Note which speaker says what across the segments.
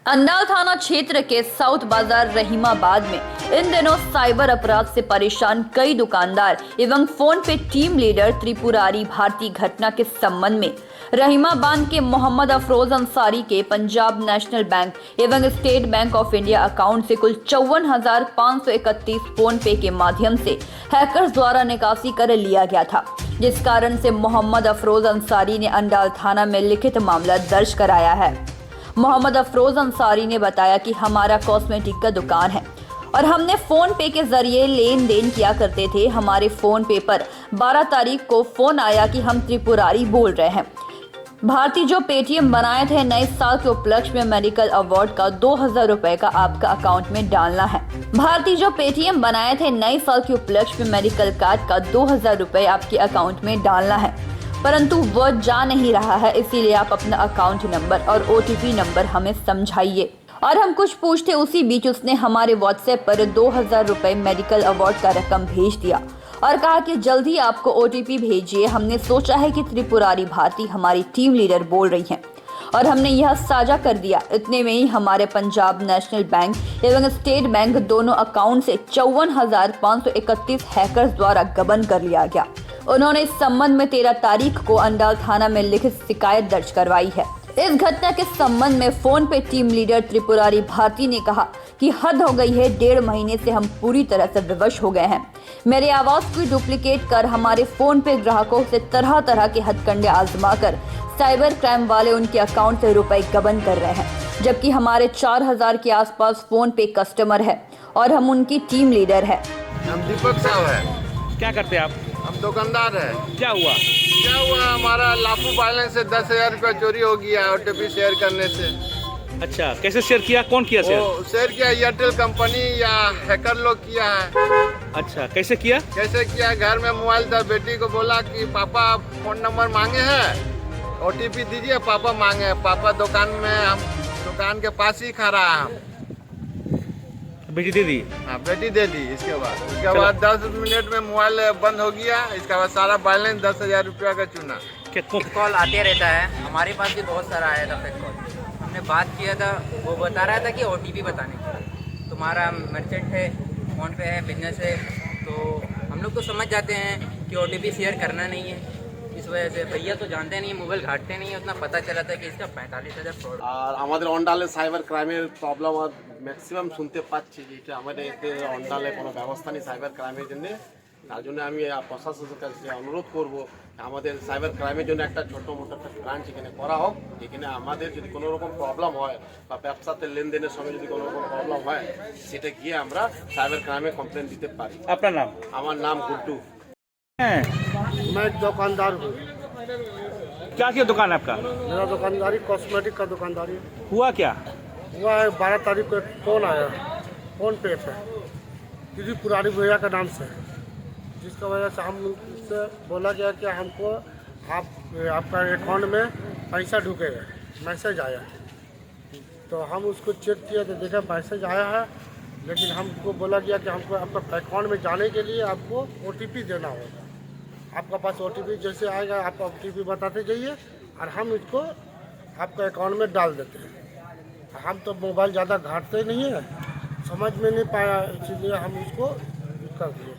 Speaker 1: अंडाल थाना क्षेत्र के साउथ बाजार रहीमाबाद में इन दिनों साइबर अपराध से परेशान कई दुकानदार एवं फोन पे टीम लीडर त्रिपुरारी भारती घटना के संबंध में रहीमाबाद के मोहम्मद अफरोज अंसारी के पंजाब नेशनल बैंक एवं state bank of India account से कुल 54,531 फोन पे के माध्यम से हैकर्स द्वारा निकासी कर लिया गया था, जिस कारण से मोहम्मद अफरोज अंसारी ने अंडाल थाना में लिखित मामला दर्ज कराया है। मोहम्मद अफरोज अंसारी ने बताया कि हमारा कॉस्मेटिक का दुकान है और हमने फोन पे के जरिए लेन देन किया करते थे। हमारे फोन पे पर 12 तारीख को फोन आया कि हम त्रिपुरारी बोल रहे हैं। भारती जो पेटीएम बनाए थे, नए साल के उपलक्ष्य में मेडिकल अवार्ड का 2,000 रुपए का आपका अकाउंट में डालना है। भारती जो पेटीएम बनाए थे, नए साल के उपलक्ष्य में मेडिकल कार्ड का 2,000 रुपए आपके अकाउंट में डालना है, परंतु वह जा नहीं रहा है, इसीलिए आप अपना अकाउंट नंबर और OTP नंबर हमें समझाइए। और हम कुछ पूछते, उसी बीच उसने हमारे व्हाट्सएप पर 2,000 रुपए मेडिकल अवार्ड का रकम भेज दिया और कहा कि जल्दी आपको OTP भेजिए। हमने सोचा है कि त्रिपुरारी भारती हमारी टीम लीडर बोल रही हैं और हमने यह साझा कर दिया। इतने में ही हमारे पंजाब नेशनल बैंक एवं स्टेट बैंक दोनों अकाउंट से 54,531 हैकर्स द्वारा गबन कर लिया गया। उन्होंने इस संबंध में 13 तारीख को अंडाल थाना में लिखित शिकायत दर्ज करवाई है। इस घटना के संबंध में फोन पे टीम लीडर त्रिपुरारी भारती ने कहा कि हद हो गई है, 1.5 महीने से हम पूरी तरह से विवश हो गए हैं। मेरे आवाज को डुप्लीकेट कर हमारे फोन पे ग्राहकों से तरह तरह के हथकंडे आजमा कर साइबर क्राइम वाले उनके अकाउंट से रुपए गबन कर रहे हैं, जबकि हमारे 4,000 के आसपास फोन पे कस्टमर है और हम उनकी टीम लीडर है।
Speaker 2: हम दीपक साहब है।
Speaker 3: क्या करते हैं आप?
Speaker 2: हम दुकानदार है।
Speaker 3: क्या हुआ?
Speaker 2: हमारा लाखों बैलेंस से 10,000 रुपया चोरी हो गया OTP शेयर करने से।
Speaker 3: अच्छा, कैसे शेयर किया? कौन किया शेयर?
Speaker 2: शेयर किया एयरटेल कंपनी या हैकर लोग किया है।
Speaker 3: अच्छा, कैसे किया?
Speaker 2: घर में मोबाइल था, बेटी को बोला कि पापा फोन नंबर मांगे हैं, OTP दीजिए, पापा मांगे। पापा दुकान में, हम दुकान के पास ही खड़ा है।
Speaker 3: बेटी दे दी?
Speaker 2: हाँ, बेटी दे दी। इसके बाद 10 मिनट में मोबाइल बंद हो गया। इसके बाद सारा बैलेंस 10,000 रुपया का चुना।
Speaker 4: कॉल आते रहता है, हमारे पास भी बहुत सारा आया था फेक कॉल। हमने बात किया था, वो बता रहा था कि OTP बताने का। तुम्हारा मर्चेंट है, फोन पे है, बिजनेस है, तो हम लोग तो समझ जाते हैं कि OTP शेयर करना नहीं है। इस वजह से भैया तो जानते नहीं, मोबाइल घाटते नहीं है, उतना पता चला था कि इसका 45,000 फ्रॉड।
Speaker 5: আর আমাদের অন্ডালে সাইবার ক্রাইমের প্রবলেম আর ম্যাক্সিমাম শুনতে পাচ্ছি যে এটা আমাদের এতে অন্ডালে কোনো ব্যবস্থা নেই সাইবার ক্রাইমের জন্য। তার জন্য আমি প্রশাসনের কাছে অনুরোধ করব আমাদের সাইবার ক্রাইমের জন্য একটা ছোটো মোটো একটা ব্রাঞ্চ এখানে করা হোক। এখানে আমাদের যদি কোনো রকম প্রবলেম হয় বা ব্যবসাতে লেনদেনের সময় যদি কোনো রকম প্রবলেম হয়, সেটা গিয়ে আমরা সাইবার ক্রাইমে কমপ্লেন দিতে পারি।
Speaker 3: আপনার নাম?
Speaker 5: আমার नाम गुड्डू।
Speaker 6: मैं दुकानदार हूँ।
Speaker 3: क्या किया दुकान है आपका?
Speaker 6: मेरा दुकानदारी कॉस्मेटिक का दुकानदारी है।
Speaker 3: हुआ क्या?
Speaker 6: हुआ है 12 तारीख को एक फ़ोन आया फ़ोन पे त्रिपुरारी भैया का नाम से, जिसका वजह से हम उससे बोला गया कि हमको आपका अकाउंट में पैसा ढुकेगा, मैसेज आया। तो हम उसको चेक किया तो देखा मैसेज आया है, लेकिन हमको बोला गया कि हमको आपका अकाउंट में जाने के लिए आपको OTP देना होगा। आपका पास OTP जैसे आएगा आप OTP बताते जाइए और हम इसको आपका अकाउंट में डाल देते हैं। हम तो मोबाइल ज़्यादा घाटते नहीं है, समझ में नहीं पाया, इसीलिए हम इसको कर दिए,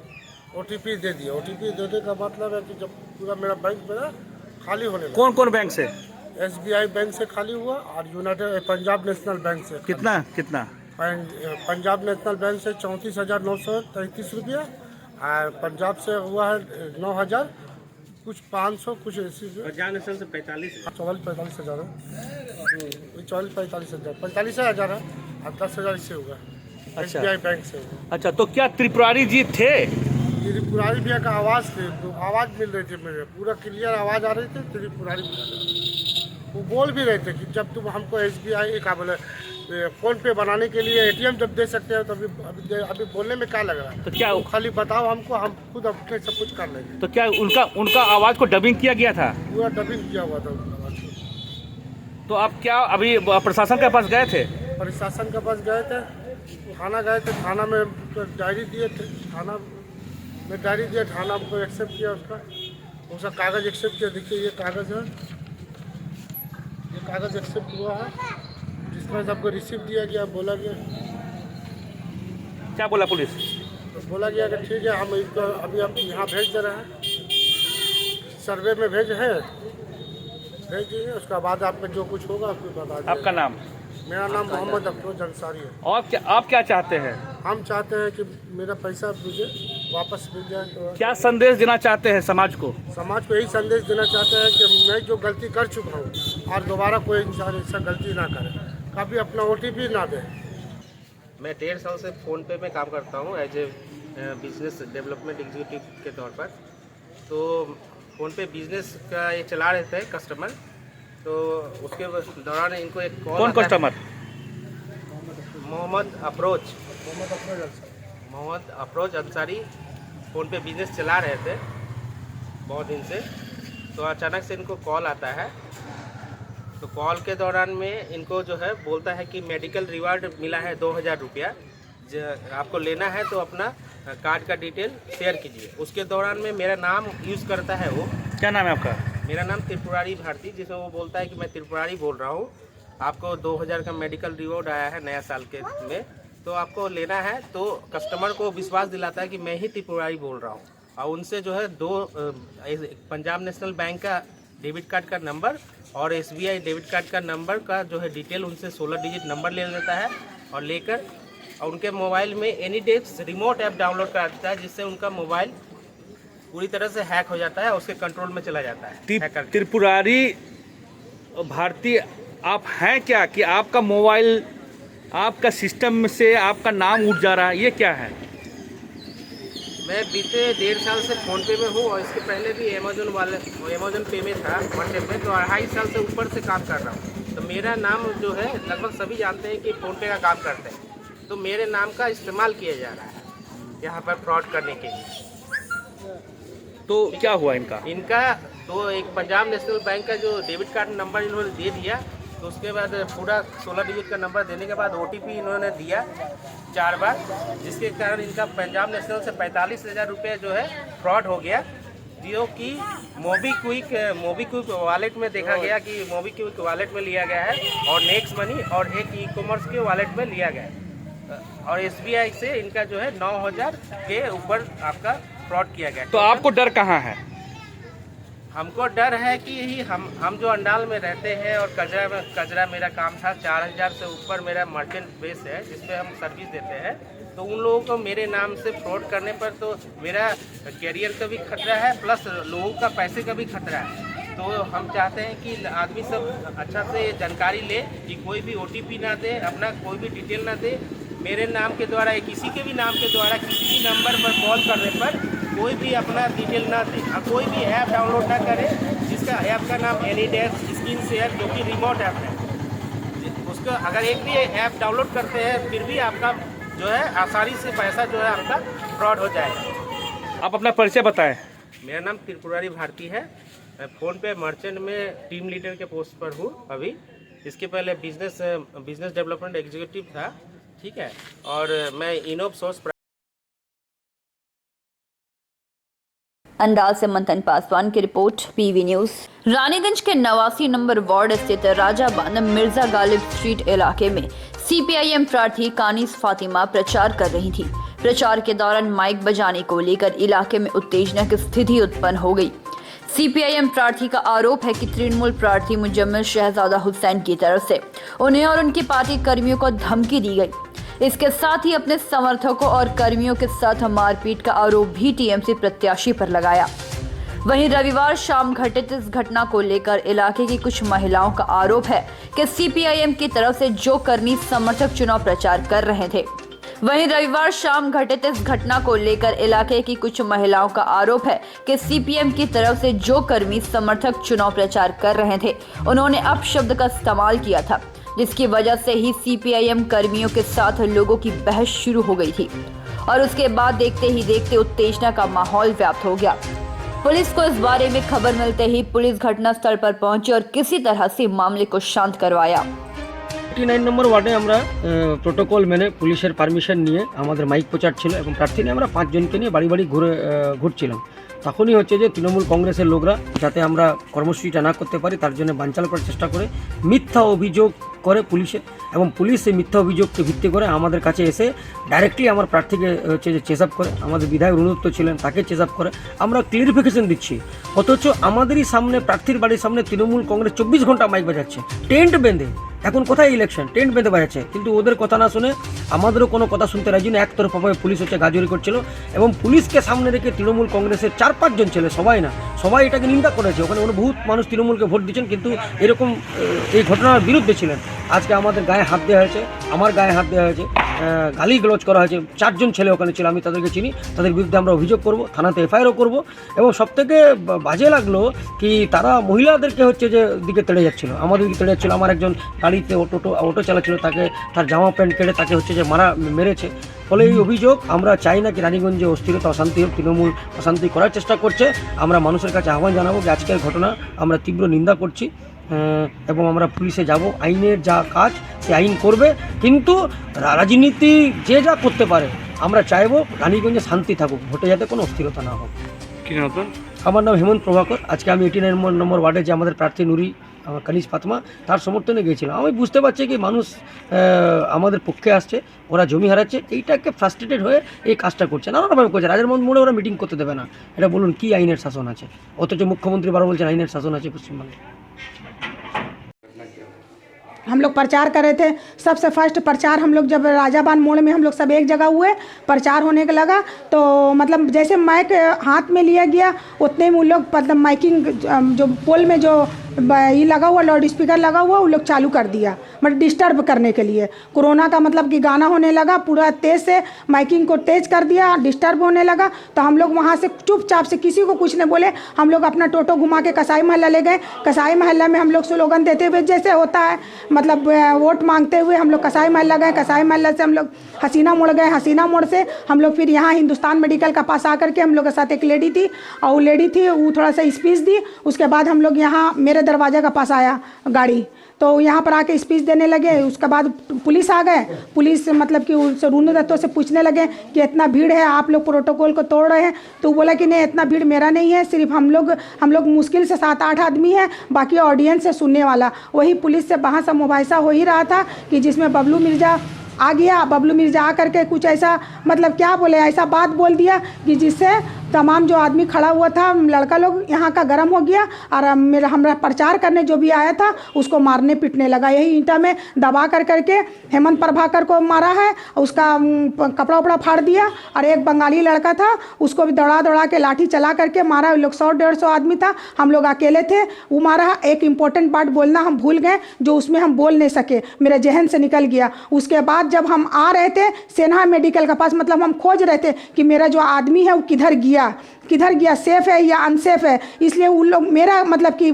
Speaker 6: OTP दे दिए। OTP देने का मतलब है कि जब पूरा मेरा बैंक मेरा खाली होने लगा।
Speaker 3: कौन कौन बैंक से?
Speaker 6: SBI बैंक से खाली हुआ और यूनाइटेड पंजाब नेशनल बैंक से।
Speaker 3: कितना कितना?
Speaker 6: पंजाब नेशनल बैंक से 34,933 रुपया, और पंजाब से हुआ है 9,000 कुछ 500 कुछ ऐसी।
Speaker 3: पंजाब नेशनल से
Speaker 6: 44-45 हज़ार है, 44-45 हज़ार, 45 हज़ार है और 10,000 इससे हुआ।
Speaker 3: अच्छा।
Speaker 6: SBI बैंक से हुआ।
Speaker 3: अच्छा, तो क्या त्रिपुरारी जी थे?
Speaker 6: त्रिपुरारी भैया का आवाज़ थे, तो आवाज़ मिल रही थी, मेरे पूरा क्लियर आवाज़ आ रही थी। त्रिपुरारी भैया वो बोल भी रहे थे कि जब तुम हमको SBI का बोले फ़ोन पे बनाने के लिए ATM जब दे सकते हो, तो अभी बोलने में क्या लग रहा है?
Speaker 3: तो क्या
Speaker 6: खाली बताओ हमको, हम खुद अपने सब कुछ कर लेंगे।
Speaker 3: तो क्या उनका आवाज़ को डबिंग किया गया था?
Speaker 6: पूरा डबिंग किया हुआ था उनका आवाज़ को।
Speaker 3: तो आप क्या अभी प्रशासन के पास गए थे?
Speaker 6: प्रशासन के पास गए थे, थाना गए थे, थाना में डायरी दिए थे, थाना में डायरी दिया, थाना हमको एक्सेप्ट किया, उसका कागज़ एक्सेप्ट किया। देखिए ये कागज़ है, ये कागज़ एक्सेप्ट हुआ है, जिसमें सबको रिसीव दिया गया, बोला गया
Speaker 3: क्या बोला पुलिस?
Speaker 6: तो बोला गया कि ठीक है, हम इसको अभी आप यहाँ भेज दे रहे हैं, सर्वे में भेज दीजिए, उसके बाद आपका जो कुछ होगा उसको बता दीजिए।
Speaker 3: आपका नाम?
Speaker 6: मेरा नाम मोहम्मद अफरोज अंसारी है।
Speaker 3: और क्या आप क्या चाहते हैं?
Speaker 6: हम चाहते हैं कि मेरा पैसा मुझे वापस मिल जाए। तो
Speaker 3: क्या संदेश देना चाहते हैं समाज को?
Speaker 6: समाज को यही संदेश देना चाहते हैं कि मैं जो गलती कर चुका हूँ और दोबारा कोई इंसान ऐसा गलती ना करे, कभी अपना OTP ना दे।
Speaker 7: मैं 1.5 साल से फ़ोन पे में काम करता हूँ as a business development executive के तौर पर। तो फ़ोन पे बिजनेस का ये चला रहे थे कस्टमर, तो उसके दौरान इनको एक कॉल।
Speaker 3: कौन कस्टमर?
Speaker 7: मोहम्मद अफरोज अंसारी फ़ोन पे बिजनेस चला रहे थे बहुत दिन से। तो अचानक से इनको कॉल आता है, तो कॉल के दौरान में इनको जो है बोलता है कि मेडिकल रिवार्ड मिला है 2000 रुपया, आपको लेना है तो अपना कार्ड का डिटेल शेयर कीजिए। उसके दौरान में मेरा नाम यूज़ करता है वो।
Speaker 3: क्या नाम है आपका?
Speaker 7: मेरा नाम त्रिपुरारी भारती, जिसमें वो बोलता है कि मैं त्रिपुरारी बोल रहा हूँ, आपको 2000 का मेडिकल रिवॉर्ड आया है नया साल के में, तो आपको लेना है। तो कस्टमर को विश्वास दिलाता है कि मैं ही त्रिपुरारी बोल रहा हूँ, और उनसे जो है पंजाब नेशनल बैंक का डेबिट कार्ड का नंबर और SBI डेबिट कार्ड का नंबर का जो है डिटेल उनसे 16 डिजिट नंबर ले लेता है, और लेकर और उनके मोबाइल में एनीडेस्क रिमोट ऐप डाउनलोड करा देता है, जिससे उनका मोबाइल पूरी तरह से हैक हो जाता है, उसके कंट्रोल में चला जाता है।
Speaker 3: त्रिपुरारी भारती आप हैं क्या कि आपका मोबाइल आपका सिस्टम से आपका नाम उठ जा रहा है, ये क्या है?
Speaker 7: मैं बीते 1.5 साल से फ़ोन पे में हूँ, और इसके पहले भी अमेजोन पे में था व्हाट्सएप में, तो 2.5 साल से ऊपर से काम कर रहा हूँ। तो मेरा नाम जो है लगभग सभी जानते हैं कि फ़ोन पे का काम करते हैं, तो मेरे नाम का इस्तेमाल किया जा रहा है यहाँ पर फ्रॉड करने के लिए।
Speaker 3: तो क्या हुआ इनका?
Speaker 7: तो एक पंजाब नेशनल बैंक का जो डेबिट कार्ड नंबर इन्होंने दे दिया, तो उसके बाद पूरा 16 डिजिट का नंबर देने के बाद OTP इन्होंने दिया 4 बार, जिसके कारण इनका पंजाब नेशनल से 45,000 रुपये जो है फ्रॉड हो गया, जो कि मोबीक्विक वॉलेट में देखा गया कि मोबीक्विक वॉलेट में लिया गया है, और नेक्स्ट मनी और एक ई-कॉमर्स के वॉलेट में लिया गया है, और SBI से इनका जो है 9,000 के ऊपर आपका फ्रॉड किया गया।
Speaker 3: तो आपको डर कहाँ है?
Speaker 7: हमको डर है कि हम जो अंडाल में रहते हैं, और कचरा मेरा काम था, 4000 से ऊपर मेरा मर्चेंट बेस है जिसपे हम सर्विस देते हैं, तो उन लोगों को मेरे नाम से फ्रॉड करने पर तो मेरा कैरियर का भी खतरा है, प्लस लोगों का पैसे का भी खतरा है। तो हम चाहते हैं कि आदमी सब अच्छा से जानकारी ले कि कोई भी OTP ना दे, अपना कोई भी डिटेल ना दे, मेरे नाम के द्वारा या किसी के भी नाम के द्वारा किसी भी नंबर पर कॉल करने पर कोई भी अपना डिटेल ना दे, और कोई भी ऐप डाउनलोड ना करे जिसका ऐप का नाम एनीडेस्क स्क्रीन शेयर, जो कि रिमोट ऐप है। उसका अगर एक भी ऐप डाउनलोड करते हैं फिर भी आपका जो है आसानी से पैसा जो है आपका फ्रॉड हो जाएगा।
Speaker 3: आप अपना परिचय बताएं।
Speaker 7: मेरा नाम त्रिपुरारी भारती है, मैं फ़ोन पे मर्चेंट में टीम लीडर के पोस्ट पर हूँ अभी। इसके पहले बिजनेस डेवलपमेंट एग्जीक्यूटिव था, ठीक है, और मैं इनोपसोर्स।
Speaker 1: अंदाज से मंथन पासवान की रिपोर्ट, PV न्यूज। रानीगंज के 89 नंबर वार्ड स्थित राजा बानम मिर्जा गालिब स्ट्रीट इलाके में CPIM प्रार्थी कानिस फातिमा प्रचार कर रही थी। प्रचार के दौरान माइक बजाने को लेकर इलाके में उत्तेजना की स्थिति उत्पन्न हो गई। CPIM प्रार्थी का आरोप है कि तृणमूल प्रार्थी मुजम्मिल शहजादा हुसैन की तरफ से उन्हें और उनके पार्टी कर्मियों को धमकी दी गई। इसके साथ ही अपने समर्थकों और कर्मियों के साथ मारपीट का आरोप भी TMC प्रत्याशी पर लगाया। वहीं रविवार शाम घटित इस घटना को लेकर इलाके की कुछ महिलाओं का आरोप है कि CPIM की तरफ से जो कर्मी समर्थक चुनाव प्रचार कर रहे थे। वहीं रविवार शाम घटित इस घटना को लेकर इलाके की कुछ महिलाओं का आरोप है कि CPM की तरफ से जो कर्मी समर्थक चुनाव प्रचार कर रहे थे, उन्होंने अपशब्द का इस्तेमाल किया था, जिसकी वजह से ही CPIM कर्मियों के साथ लोगों की बहस शुरू हो गई थी, और उसके बाद देखते ही देखते उत्तेजना का माहौल व्याप्त हो गया। पुलिस को इस बारे में खबर मिलते ही पुलिस घटनास्थल पर पहुंची और किसी तरह से मामले को शांत करवाया।
Speaker 8: 89 নম্বর ওয়ার্ডে আমরা প্রোটোকল মেনে পুলিশের পারমিশন নিয়ে আমাদের মাইক প্রচার ছিল এবং প্রার্থী নিয়ে আমরা 5 জনকে নিয়ে বাড়ি বাড়ি ঘুরছিলাম। তখনই হচ্ছে যে তৃণমূল কংগ্রেসের লোকরা যাতে আমরা কর্মসূচিটা না করতে পারি তার জন্য বানচাল করার চেষ্টা করে মিথ্যা অভিযোগ করে পুলিশে, এবং পুলিশ সেই মিথ্যা অভিযোগকে ভিত্তি করে আমাদের কাছে এসে ডাইরেক্টলি আমার প্রার্থীকে হচ্ছে যে চেস আপ করে, আমাদের বিধায়ক রুনুদত্ত ছিলেন তাকে চেস আপ করে। আমরা ক্লিয়ারিফিকেশন দিচ্ছি, অথচ আমাদেরই সামনে প্রার্থীর বাড়ির সামনে তৃণমূল কংগ্রেস 24 ঘন্টা মাইক বাজাচ্ছে টেন্ট বেঁধে। এখন কোথায় ইলেকশন, টেন্ট বেঁধে বাজাচ্ছে, কিন্তু ওদের কথা না শুনে আমাদেরও কোনো কথা শুনতে রাজি না। একতরফাভাবে পুলিশ হচ্ছে গাজরি করছিল, এবং পুলিশকে সামনে রেখে তৃণমূল কংগ্রেসের 4-5 জন ছেলে, সবাই এটাকে নিন্দা করেছে। ওখানে বহুত মানুষ তৃণমূলকে ভোট দিচ্ছেন, কিন্তু এরকম এই ঘটনার বিরুদ্ধে ছিলেন। আজকে আমাদের গায়ে হাত দেওয়া হয়েছে, আমার গায়ে হাত দেওয়া হয়েছে, গালি গলজ করা হয়েছে। 4 জন ছেলে ওখানে ছিল, আমি তাদেরকে চিনি, তাদের বিরুদ্ধে আমরা অভিযোগ করব, থানাতে এফআইআরও করব। এবং সবথেকে বাজে লাগলো কি তারা মহিলাদেরকে হচ্ছে যে দিকে তেড়ে যাচ্ছিলো, আমাদের দিকে তেড়ে যাচ্ছিলো। আমার একজন গাড়িতে অটো চালাচ্ছিল, তাকে তার জামা প্যান্ট কেটে তাকে হচ্ছে যে মেরেছে। ফলে এই অভিযোগ আমরা চাই না কি রানীগঞ্জে অস্থিরতা অশান্তি হোক, তৃণমূল অশান্তি করার চেষ্টা করছে। আমরা মানুষের কাছে আহ্বান জানাবো যে আজকের ঘটনা আমরা তীব্র নিন্দা করছি, এবং আমরা পুলিশে যাব, আইনের যা কাজ সে আইন করবে, কিন্তু রাজনীতি যে যা করতে পারে আমরা চাইবো রানীগঞ্জে শান্তি থাকুক, ভোটে যাতে কোনো অস্থিরতা না হোক।
Speaker 3: কি নাম আপনার?
Speaker 8: আমার নাম হেমন্ত প্রভাকর। আজকে আমি 89 নম্বর ওয়ার্ডে যে আমাদের প্রার্থী নুরি কানিজ ফাতমা তার সমর্থনে গিয়েছিলাম। আমি বুঝতে পারছি কি মানুষ আমাদের পক্ষে আসছে, ওরা জমি হারাচ্ছে, এইটাকে ফ্রাস্ট্রেটেড হয়ে এই কাজটা করছে, নানানভাবে করছে। রাজের মোড়ে ওরা মিটিং করতে দেবে না, এটা বলুন কি আইনের শাসন আছে? অথচ মুখ্যমন্ত্রী বারবার বলছেন আইনের শাসন আছে পশ্চিমবঙ্গে।
Speaker 9: हम लोग प्रचार कर रहे थे। सबसे फर्स्ट प्रचार हम लोग जब राजाबान मोड़ में हम लोग सब एक जगह हुए, प्रचार होने का लगा तो मतलब जैसे माइक हाथ में लिया गया उतने में उन लोग मतलब माइकिंग जो पोल में जो ये लगा हुआ लाउड स्पीकर लगा हुआ वो लोग चालू कर दिया, मतलब डिस्टर्ब करने के लिए। कोरोना का मतलब कि गाना होने लगा, पूरा तेज़ से माइकिंग को तेज कर दिया, डिस्टर्ब होने लगा। तो हम लोग वहाँ से चुपचाप से किसी को कुछ नहीं बोले, हम लोग अपना टोटो घुमा के कसाई महल्ला ले गए। कसाई महल्ला में हम लोग स्लोगन देते हुए जैसे होता है मतलब वोट मांगते हुए हम लोग कसाई महल्ला गए। कसाई महल्ला से हम लोग हसीना मोड़ गए। हसीना मोड़ से हम लोग फिर यहाँ हिंदुस्तान मेडिकल का पास आकर के हम लोग के साथ एक लेडी थी, और वो लेडी थी वो थोड़ा सा स्पीच दी। उसके बाद हम लोग यहाँ मेरे दरवाजे का पास आया गाड़ी, तो यहाँ पर आके स्पीच देने लगे। उसके बाद पुलिस आ गए। पुलिस मतलब कि उससे रूनुदत्तों से पूछने लगे कि इतना भीड़ है, आप लोग प्रोटोकॉल को तोड़ रहे हैं। तो बोला कि नहीं, इतना भीड़ मेरा नहीं है, सिर्फ हम लोग मुश्किल से 7-8 आदमी हैं, बाकी ऑडियंस है सुनने वाला। वही पुलिस से बहस मुबाहिसा हो ही रहा था कि जिसमें बबलू मिर्जा आ गया। बबलू मिर्जा आ करके कुछ ऐसा मतलब क्या बोले, ऐसा बात बोल दिया कि जिससे तमाम जो आदमी खड़ा हुआ था लड़का लोग यहाँ का गर्म हो गया, और हमारा प्रचार करने जो भी आया था उसको मारने पीटने लगा। यही ईंटा में दबा करके हेमंत प्रभाकर को मारा है, उसका कपड़ा उपड़ा फाड़ दिया। और एक बंगाली लड़का था उसको भी दौड़ा के लाठी चला करके मारा। लोग 100-150 आदमी था, हम लोग अकेले थे, वो मारा। एक इम्पोर्टेंट बात बोलना हम भूल गए जो उसमें हम बोल नहीं सके, मेरे जहन से निकल गया। उसके बाद जब हम आ रहे थे सेना मेडिकल के पास, मतलब हम खोज रहे थे कि मेरा जो आदमी है वो किधर गया, सेफ है या अनसेफ है। इसलिए उन लोग मेरा मतलब कि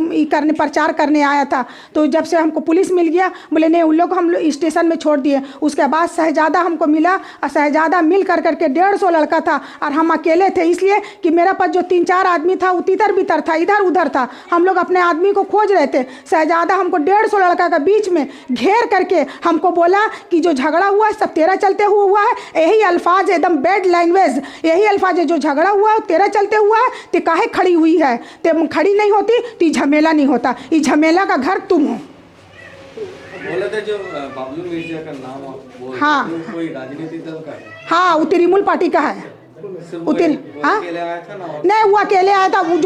Speaker 9: प्रचार करने आया था। तो जब से हमको पुलिस मिल गया, बोले नहीं उन लोग हम लोग स्टेशन में छोड़ दिए। उसके बाद शहजादा हमको मिला, और शहजादा मिल करके 150 लड़का था, और हम अकेले थे। इसलिए कि मेरा पास जो 3-4 आदमी था वो तितर बितर था, इधर उधर था। हम लोग अपने आदमी को खोज रहे थे। शहजादा हमको 150 लड़का का बीच में घेर करके हमको बोला कि जो झगड़ा हुआ है सब तेरा चलते हुआ है। यही अल्फाज एकदम बैड लैंग्वेज, यही अल्फाज है, जो झगड़ा हुआ है तेरा चलते हुआ है, ते काहे खड़ी हुई है, ते खड़ी नहीं होती तो झमेला नहीं होता, ये झमेला का घर तुम हो।
Speaker 10: बोले थे जो बबलू मिर्जा का नाम बोल,
Speaker 9: हाँ
Speaker 10: कोई राजनीतिक दल का है?
Speaker 9: हाँ वो तृणमूल पार्टी का है। नहीं वो अकेले आया था। वो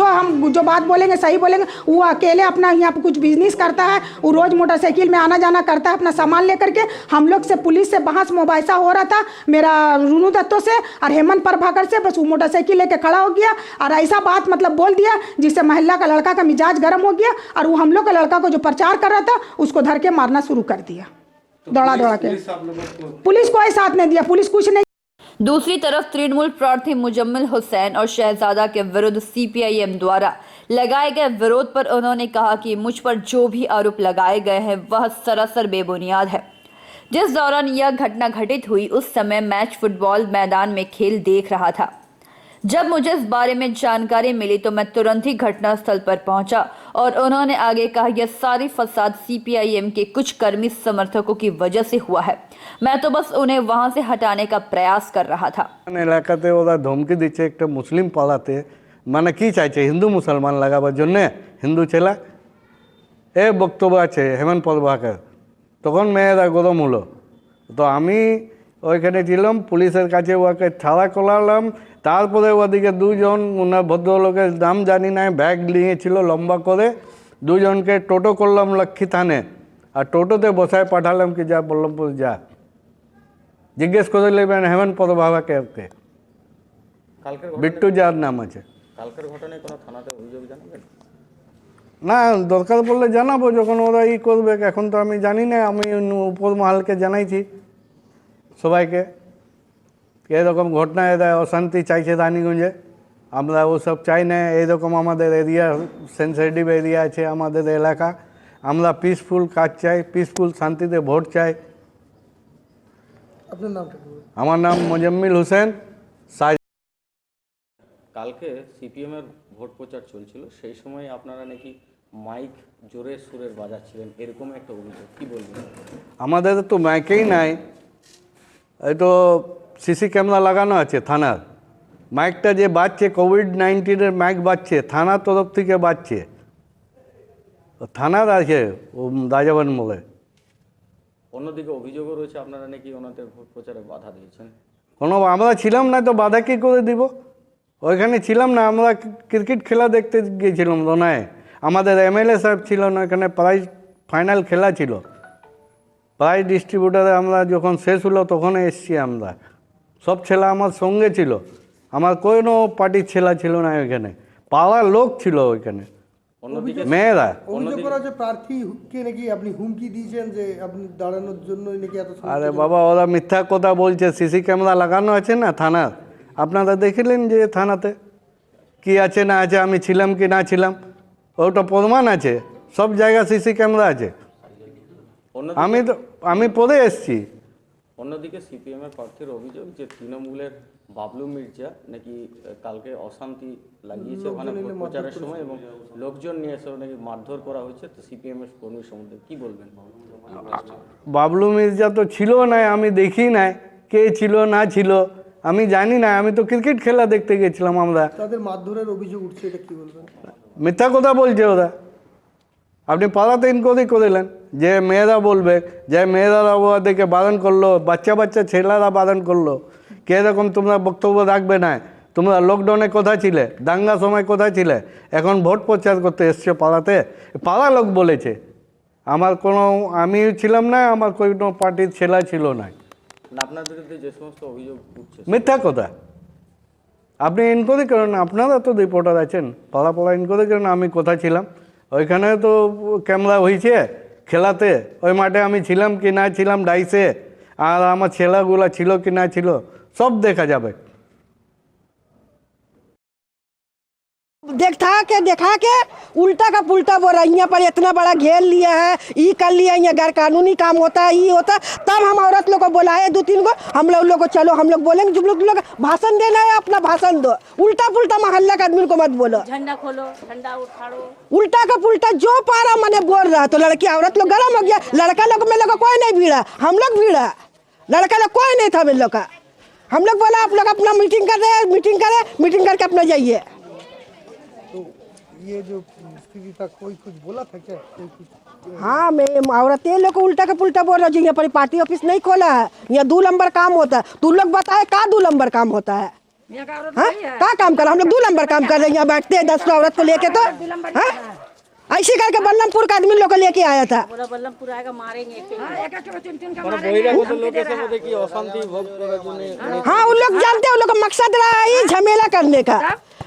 Speaker 9: जो बात बोलेंगे सही बोलेंगे। वो अकेले अपना यहाँ पे कुछ बिजनेस करता है, वो रोज मोटरसाइकिल में आना जाना करता है अपना सामान लेकर के। हम लोग से पुलिस से बहस मुबाहिसा हो रहा था, मेरा रूनुदत्तों से और हेमंत प्रभाकर से। बस वो मोटरसाइकिल लेके खड़ा हो गया और ऐसा बात मतलब बोल दिया जिससे महिला का लड़का का मिजाज गर्म हो गया, और वो हम लोग का लड़का को जो प्रचार कर रहा था उसको धर के मारना शुरू कर दिया, दौड़ा के। पुलिस कोई साथ नहीं दिया, पुलिस कुछ नहीं।
Speaker 1: दूसरी तरफ तृणमूल प्रार्थी मुजम्मिल हुसैन और शहजादा के विरुद्ध सीपीआईएम द्वारा लगाए गए विरोध पर उन्होंने कहा कि मुझ पर जो भी आरोप लगाए गए हैं वह सरासर बेबुनियाद है। जिस दौरान यह घटना घटित हुई उस समय मैच फुटबॉल मैदान में खेल देख रहा था। जब मुझे इस बारे में जानकारी मिली तो मैं तुरंत ही घटनास्थल पर पहुंचा, और उन्होंने आगे कहा यह सारी फसाद सीपीआईएम के कुछ कर्मी समर्थकों की वजह से हुआ है। मैं तो बस उन्हें वहां से हटाने का प्रयास कर रहा था।
Speaker 11: এলাকাতে ওরা ধমকি দিচ্ছে একটা মুসলিম পাড়াতে, মানে কি চাইছে হিন্দু মুসলমান লাগাবার জন্যে, হিন্দু ছেলে এ বক্তব্য আছে হেমন্ত প্রভাকর তখন মেয়েরা গরম হলো। তো আমি ওইখানে ছিলাম, পুলিশের কাছে ওকে ছাড়া করালাম। তারপরে ওদিকে দুজন ওনার ভদ্রলোকের নাম জানি না, ব্যাগ নিয়েছিল লম্বা করে, দুজনকে টোটো করলাম লক্ষ্মী থানে, আর টোটোতে বসায় পাঠালাম কি যা বল্লভপুর যা। জিজ্ঞেস করে নেবেন হেমন্ত বাবাকে, ওকে
Speaker 10: কালকের
Speaker 11: বিট্টু যার নাম আছে।
Speaker 10: কালকের ঘটনায় কোনো থানাতে অভিযোগ জানাবেন?
Speaker 11: না, দরকার পড়লে জানাবো যখন ওরা ই করবে। এখন তো আমি জানি না, আমি উপর মহলকে জানাইছি সবাইকে এরকম ঘটনা, এরা অশান্তি চাইছে রানীগঞ্জে। আমরা ওসব চাই না। এইরকম আমাদের এরিয়া সেন্সিটিভ এরিয়া আছে আমাদের এলাকা, আমরা পিসফুল কাজ চাই, পিসফুল শান্তিতে ভোট চাই।
Speaker 6: আপনার নামটা কি?
Speaker 11: আমার নাম মোজাম্মিল হোসেন।
Speaker 10: কালকে সিপিএমের ভোট প্রচার চলছিল, সেই সময় আপনারা নাকি মাইক জোরে সুরের বাজাচ্ছিলেন, এরকম একটা অভিযোগ, কী বলবেন?
Speaker 11: আমাদের তো মাইকেই নাই, এই তো সিসি ক্যামেরা লাগানো আছে থানার। মাইকটা যে বাজছে কোভিড-19 মাইক বাজছে, থানার তরফ থেকে বাজছে, থানার আছে ও রাজাবান মোড়ে।
Speaker 10: অন্যদিকে অভিযোগও রয়েছে আপনারা নাকি ওনাদের ভোট প্রচারে বাধা দিয়েছেন।
Speaker 11: আমরা ছিলাম না তো বাধা কী করে দিব? ওইখানে ছিলাম না, আমরা ক্রিকেট খেলা দেখতে গিয়েছিলাম রোনায়। আমাদের এমএলএ সাহেব ছিল না, এখানে প্রাইজ ফাইনাল খেলা ছিল, প্রাইজ ডিস্ট্রিবিউটারে আমরা যখন শেষ হলো তখন এসছি। আমরা সব ছেলে আমার সঙ্গে ছিল, আমার কোনো পার্টির ছেলা ছিল না ওইখানে, পাড়ার লোক ছিল ওইখানে, মেয়েরা।
Speaker 6: অভিযোগ করা যে প্রার্থীকে নাকি আপনি হুমকি দিয়েছেন যে আপনি দাঁড়ানোর জন্য নাকি এত।
Speaker 11: আরে বাবা, ওরা মিথ্যা কথা বলছে। সিসি ক্যামেরা লাগানো আছে না থানার, আপনারা দেখিলেন যে থানাতে কি আছে না আছে, আমি ছিলাম কি না ছিলাম, ওটা প্রমাণ আছে, সব জায়গায় সিসি ক্যামেরা আছে। আমি পরে এসছি।
Speaker 10: অন্যদিকে সিপিএমের প্রার্থীর অভিযোগ যে তৃণমূলের বাবলু মির্জা নাকি কালকে অশান্তি লাগিয়েছে ওখানে ভোট প্রচারের সময়, এবং লোকজন নিয়ে এসে নাকি মারধর করা হয়েছে। তো সিপিএমের কর্মী সম্বন্ধে কী বলবেন?
Speaker 11: বাবলু মির্জা তো ছিল না, আমি দেখি নাই কে ছিল না ছিল, আমি জানি না। আমি তো ক্রিকেট খেলা দেখতে গেছিলাম। আমরা
Speaker 6: তাদের মারধরের অভিযোগ উঠছে, এটা কি বলবেন?
Speaker 11: মিথ্যা কথা বলছে ওরা। আপনি পাড়াতে ইনকোয়ারি করেলেন, যে মেয়েরা বলবে যে মেয়েরা ওদেরকে বারণ করলো, বাচ্চা বাচ্চা ছেলেরা বারণ করলো, কীরকম তোমরা বক্তব্য রাখবে না, তোমরা লকডাউনে কোথায় ছিলে, দাঙ্গার সময় কোথায় ছিলে, এখন ভোট প্রচার করতে এসছো পাড়াতে। পাড়া লোক বলেছে, আমার কোনো, আমি ছিলাম না, আমার কোনো পার্টির ছেলে ছিল না।
Speaker 10: আপনার বিরুদ্ধে যে সমস্ত অভিযোগ উঠছে
Speaker 11: মিথ্যা কথা। আপনি ইনকোয়ারি করেন, আপনারা তো রিপোর্টার আছেন, পাড়া পাড়া ইনকোয়ারি করেন আমি কোথায় ছিলাম। ওইখানে তো ক্যামেরা হয়েছে খেলাতে, ওই মাঠে আমি ছিলাম কি না ছিলাম ডাইসে, আর আমার ছেলেগুলো ছিল কি না ছিল, সব দেখা যাবে।
Speaker 9: देखा के उल्टा का पुल्टा बोल रहा है। यहाँ पर इतना बड़ा घेर लिया है, ये कर लिया, यहाँ गैर कानूनी काम होता है, ये होता। तब हम औरत लोग को बुलाए 2-3 को, हम लोग को चलो, हम लोग बोलेंगे, जो लोग भाषण देना है अपना भाषण दो, उल्टा पुल्टा मोहल्ला के आदमी को मत बोलो, झंडा खोलो, झंडा उठाओ, उल्टा का पुल्टा जो पारा मैंने बोल रहा। तो लड़की औरत लोग गरम हो गया, लड़का लोग में लोग कोई नहीं भीड़ा, हम लोग भीड़ा, लड़का लोग कोई नहीं था हम लोग का। हम लोग बोला आप लोग अपना मीटिंग कर रहे, मीटिंग करके अपना जाइए।
Speaker 6: ये जो स्थिति था, कोई कुछ बोला था क्या?
Speaker 9: हाँ, मैं औरत ये लोग को उल्टा का पुल्टा बोल रहा हूँ। यहाँ पर पार्टी ऑफिस नहीं खोला है, यहाँ 2 नंबर काम होता है। तू लोग बताए का 2 नंबर काम होता है? हाँ, क्या काम कर? हम लोग 2 नंबर काम कर रहे हैं। यहाँ बैठते हैं 10 औरत को लेके, तो हाँ ऐसे करके बल्लमपुर का आदमी लोग को लेके आया था।
Speaker 12: बल्लमपुर आएगा, मारेंगे।
Speaker 9: हाँ, उन लोग जानते हैं, उन लोग का मकसद रहा है झमेला करने का,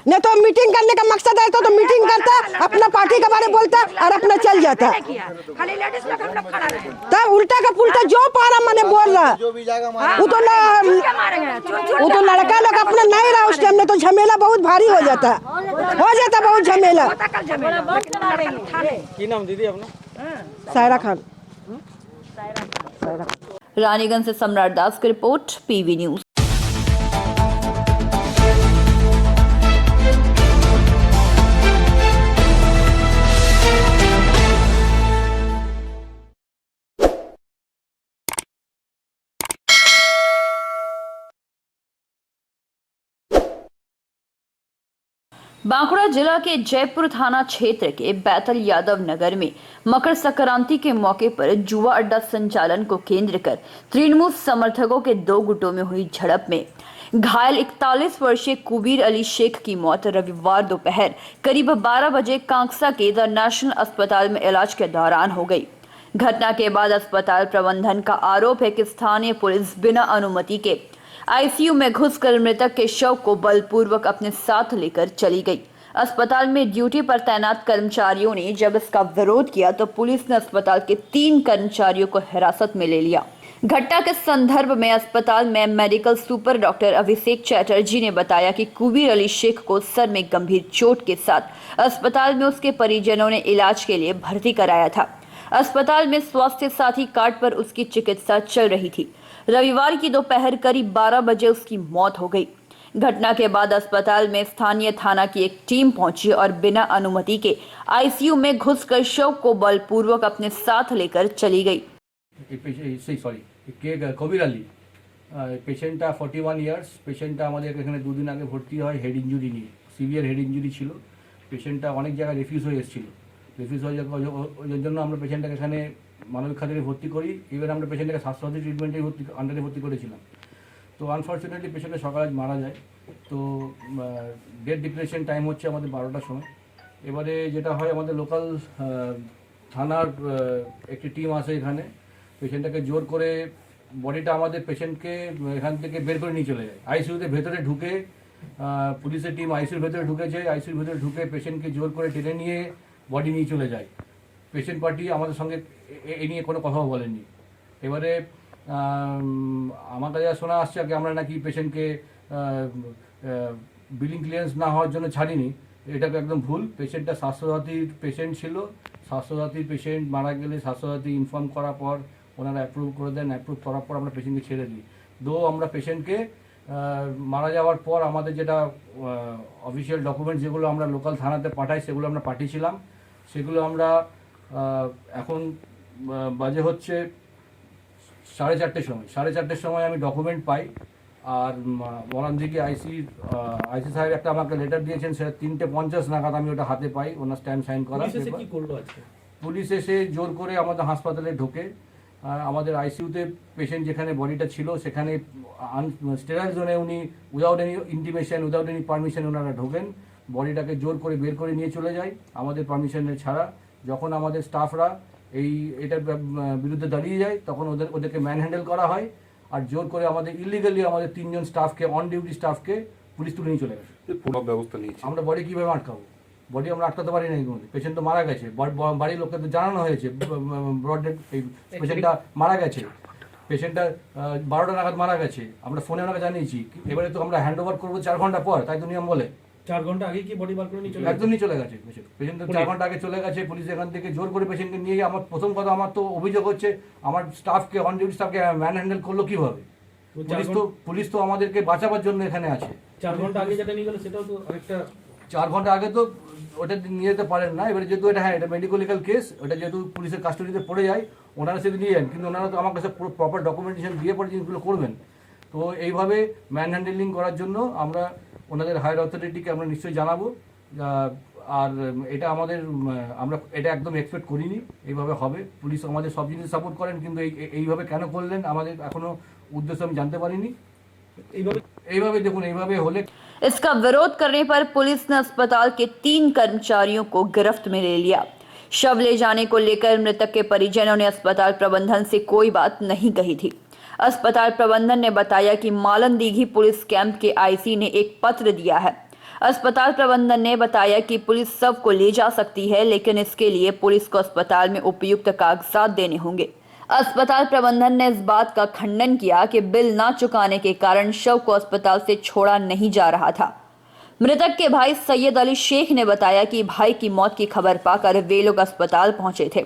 Speaker 9: नहीं तो मीटिंग करने का मकसद है तो मीटिंग करता, अपना पार्टी के बारे में बोलता और अपना चल जाता। तब उल्टा का पुल्टा जो पारा मैंने बोल रहा, वो तो लड़का लोग अपना नहीं रहा उस टाइम में, तो झमेला बहुत भारी हो जाता बहुत झमेला।
Speaker 10: की नाम दीदी अपना?
Speaker 9: सायरा खान।
Speaker 1: रानीगंज से सम्राट दास की रिपोर्ट, पीवी न्यूज। बांकुड़ा जिला के जयपुर थाना क्षेत्र के बैतल यादव नगर में मकर संक्रांति के मौके पर जुआ अड्डा संचालन को केंद्र कर तृणमूल समर्थकों के दो गुटों में हुई झड़प में घायल 41 वर्षीय कुबीर अली शेख की मौत रविवार दोपहर करीब 12 बजे कांगसा के द नेशनल अस्पताल में इलाज के दौरान हो गई। घटना के बाद अस्पताल प्रबंधन का आरोप है कि स्थानीय पुलिस बिना अनुमति के आईसीयू में घुसकर मृतक के शव को बलपूर्वक अपने साथ लेकर चली गई। अस्पताल में ड्यूटी पर तैनात कर्मचारियों ने जब इसका विरोध किया तो पुलिस ने अस्पताल के 3 कर्मचारियों को हिरासत में ले लिया। घटना के संदर्भ में अस्पताल में मेडिकल सुपर डॉक्टर अभिषेक चैटर्जी ने बताया कि कुबीर अली शेख को सर में गंभीर चोट के साथ अस्पताल में उसके परिजनों ने इलाज के लिए भर्ती कराया था। अस्पताल में स्वास्थ्य साथी कार्ड पर उसकी चिकित्सा चल रही थी। रविवार की दोपहर करीब 12 बजे उसकी मौत हो गई। घटना के बाद अस्पताल में स्थानीय थाना की एक टीम पहुंची और बिना अनुमति के आईसीयू में घुसकर शव को बलपूर्वक अपने साथ लेकर चली गई।
Speaker 3: কবির আলী পেশেন্টটা 41 ইয়ার্স। পেশেন্টটা আমাদের এখানে 2 দিন আগে ভর্তি হয় হেড ইঞ্জুরি নিয়ে, সিভিয়ার হেড ইঞ্জুরি ছিল। পেশেন্টটা অনেক জায়গায় রেফিউজ হয়ে এসেছিল। রেফিউজ হয়ে যাওয়ার জন্য আমরা পেশেন্টটাকে এখানে মানবিক খাতিরে ভর্তি করি। এবার আমরা পেশেন্টটাকে স্বাস্থ্যসাথী ট্রিটমেন্টে আন্ডারে ভর্তি করেছিলাম। তো আনফর্চুনেটলি পেশেন্টের সকালে মারা যায়। তো ডেথ ডিক্লারেশন টাইম হচ্ছে আমাদের 12টার সময়। এবারে যেটা হয় আমাদের লোকাল থানার একটি টিম আসে এখানে, পেশেন্টটাকে জোর করে বডিটা আমাদের পেশেন্টকে এখান থেকে বের করে নিয়ে চলে যায়। আইসিইউতে ভেতরে ঢুকে পুলিশের টিম আইসিইউর ভেতরে ঢুকেছে। আইসিইউর ভেতরে ঢুকে পেশেন্টকে জোর করে টেনে নিয়ে বডি নিয়ে চলে যায়। পেশেন্ট পার্টি আমাদের সঙ্গে এ নিয়ে কোনো কথাও বলেননি। এবারে আমার কাছে শোনা আসছে কি আমরা নাকি পেশেন্টকে বিলিং ক্লিয়ারেন্স না হওয়ার জন্য ছাড়িনি। এটা একদম ভুল। পেশেন্টটা স্বাস্থ্যসাথীর পেশেন্ট ছিল। স্বাস্থ্যসাথীর পেশেন্ট মারা গেলে স্বাস্থ্যসাথী ইনফর্ম করার পর ওনারা অ্যাপ্রুভ করে দেন। অ্যাপ্রুভ করার পর আমরা পেশেন্টকে ছেড়ে দিই। আমরা পেশেন্টকে মারা যাওয়ার পর আমাদের যেটা অফিসিয়াল ডকুমেন্ট যেগুলো আমরা লোকাল থানাতে পাঠাই সেগুলো আমরা পাঠিয়েছিলাম। সেগুলো আমরা এখন বাজে হচ্ছে 4:30 সময়। 4:30 সময় আমি ডকুমেন্ট পাই। আর ওনার দিকে আইসি সাহেব একটা আমাকে লেটার দিয়েছেন, সেটা 3:50 নাগাদ আমি ওটা হাতে পাই, ওনার স্ট্যাম্প সাইন করা। পুলিশ এসে জোর করে আমাদের হাসপাতালে ঢোকে। আমাদের আইসিইউতে পেশেন্ট যেখানে বডিটা ছিল সেখানে স্টেরাইল জোনে উনি without any intimation without any permission ওনারা ঢোকেন। বডিটাকে জোর করে বের করে নিয়ে চলে যায় আমাদের পারমিশনের ছাড়া। যখন আমাদের স্টাফরা এটার বিরুদ্ধে দাঁড়িয়ে যায় তখন ওদেরকে ম্যান হ্যান্ডেল করা হয়। আর জোর করে আমাদের ইলিগালি আমাদের 3 জন স্টাফকে অন ডিউটি স্টাফকে পুলিশ তুলে নিয়ে চলে গেছে।
Speaker 12: ব্যবস্থা নিয়েছে।
Speaker 3: আমরা বডি কীভাবে আটকাবো? বডি আমরা আটকাতে পারি না। পেশেন্ট তো মারা গেছে। বাড়ির লোককে তো জানানো হয়েছে ব্রড ডেড পেশেন্টটা মারা গেছে। পেশেন্টটা 12টা নাগাদ মারা গেছে। আমরা ফোনে ওনাকে জানিয়েছি। এবারে তো আমরা হ্যান্ড ওভার করবো 4 ঘন্টা পর, তাই তো নিয়ম বলে।
Speaker 8: 4 ঘন্টা আগে কি বডি বার করে নিয়ে চলে
Speaker 3: একদম নিয়ে চলে গেছে পেশেন্ট। 4 ঘন্টা আগে চলে গেছে। পুলিশ এখান থেকে জোর করে পেশেন্টকে নিয়ে গিয়ে আমার প্রথম কথা আমার তো অভিযোগ হচ্ছে আমার স্টাফকে অন ডিউটি স্টাফকে ম্যান হ্যান্ডেল করলো কীভাবে? পুলিশ তো আমাদেরকে বাঁচাবার জন্য এখানে আছে।
Speaker 8: 4 ঘন্টা আগে যেটা নিয়ে গেল সেটাও তো আরেকটা
Speaker 3: 4 ঘন্টা আগে তো ওটা নিয়ে যেতে পারেন না। এবারে যেহেতু এটা এটা মেডিকেল কেস, ওটা যেহেতু পুলিশের কাস্টডিতে পড়ে যায় ওনারা সেটা নিয়ে যান। কিন্তু ওনারা তো আমার কাছে পুরো প্রপার ডকুমেন্টেশন দিয়ে পরে জিনিসগুলো করবেন। তো এইভাবে ম্যান হ্যান্ডেলিং করার জন্য আমরা ওনাদের হায়ার অথরিটিকে আমরা নিশ্চয়ই জানাবো। আর এটা আমরা এটা একদম এক্সপেক্ট করিনি এইভাবে হবে। পুলিশ আমাদের সব জিনিস সাপোর্ট করেন, কিন্তু এইভাবে কেন করলেন আমাদের এখনও উদ্দেশ্য আমি জানতে পারিনি। এইভাবে দেখুন, এইভাবে হলে।
Speaker 1: इसका विरोध करने पर पुलिस ने अस्पताल के 3 कर्मचारियों को गिरफ्त में ले लिया। शव ले जाने को लेकर मृतक के परिजनों ने अस्पताल प्रबंधन से कोई बात नहीं कही थी। अस्पताल प्रबंधन ने बताया कि मालनदीघी पुलिस कैंप के आईसी ने एक पत्र दिया है। अस्पताल प्रबंधन ने बताया कि पुलिस शव को ले जा सकती है, लेकिन इसके लिए पुलिस को अस्पताल में उपयुक्त कागजात देने होंगे। अस्पताल प्रबंधन ने इस बात का खंडन किया कि बिल न चुकाने के कारण शव को अस्पताल से छोड़ा नहीं जा रहा था। मृतक के भाई सैयद अली शेख ने बताया कि भाई की मौत की खबर पाकर वे लोग अस्पताल पहुंचे थे।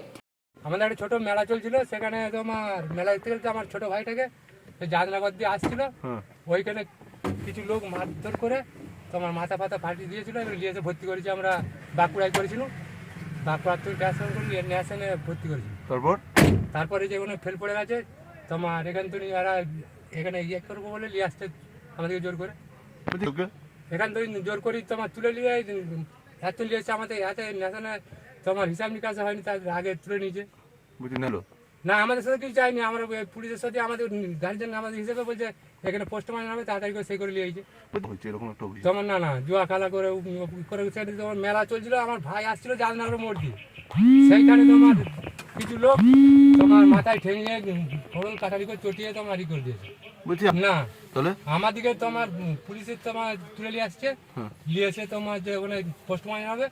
Speaker 13: আমাদের একটা ছোট মেলা চলছিল, সেখানে তোমার মেলা দেখতে গেলে আমার ছোট ভাইটাকে জানলাগর দিয়ে আসছিল। ওইখানে কিছু লোক মারধর করে তোমার মাথা ফাতা ফাটিয়ে দিয়েছিল। এবার নিয়ে এসে ভর্তি করেছি আমরা বাঁকুড়ায় করেছিলাম। বাঁকুড়া থেকে ট্রান্সফার করে ন্যাশনে ভর্তি করেছি। তারপরে যেগুলো ফেল পড়ে গেছে তোমার এখান থেকে এরা এখানে ইয়ে করবো বলে নিয়ে আসতে আমাদেরকে জোর করে। এখান থেকে জোর করি তোমার তুলে নিয়ে এত নিয়েছে আমাদের এত নেশানে তোমার হিসাব নিকাশ হয়নি, তার আগে তুলে নিয়েছে।
Speaker 12: বুঝি নিল
Speaker 13: না আমাদের সাথে কিছু চাইনি, আমরা পুলিশের সাথে আমাদের গার্জেন আমাদের হিসেবে বলছে এখানে পোস্টম্যান নামে তাড়াতাড়ি করে সেই করে নিয়ে এসেছে।
Speaker 12: হচ্ছে এরকম একটা অভিযোগ।
Speaker 13: তোমার না জুয়া খেলা করে তোমার মেলা চলছিল, আমার ভাই আসছিল জালনার মোড় দিয়ে, সেইখানে তোমার কিছু লোক তোমার মাথায় ঠেঙিয়ে ফোড়ন কাটারি করে চটিয়ে তোমার ই করে দিয়েছে।
Speaker 12: বলছি
Speaker 13: না
Speaker 12: তাহলে
Speaker 13: আমাদিকে তোমার পুলিশের তোমার তুলে নিয়ে আসছে, নিয়েছে তোমার যে ওখানে পোস্টম্যান হবে।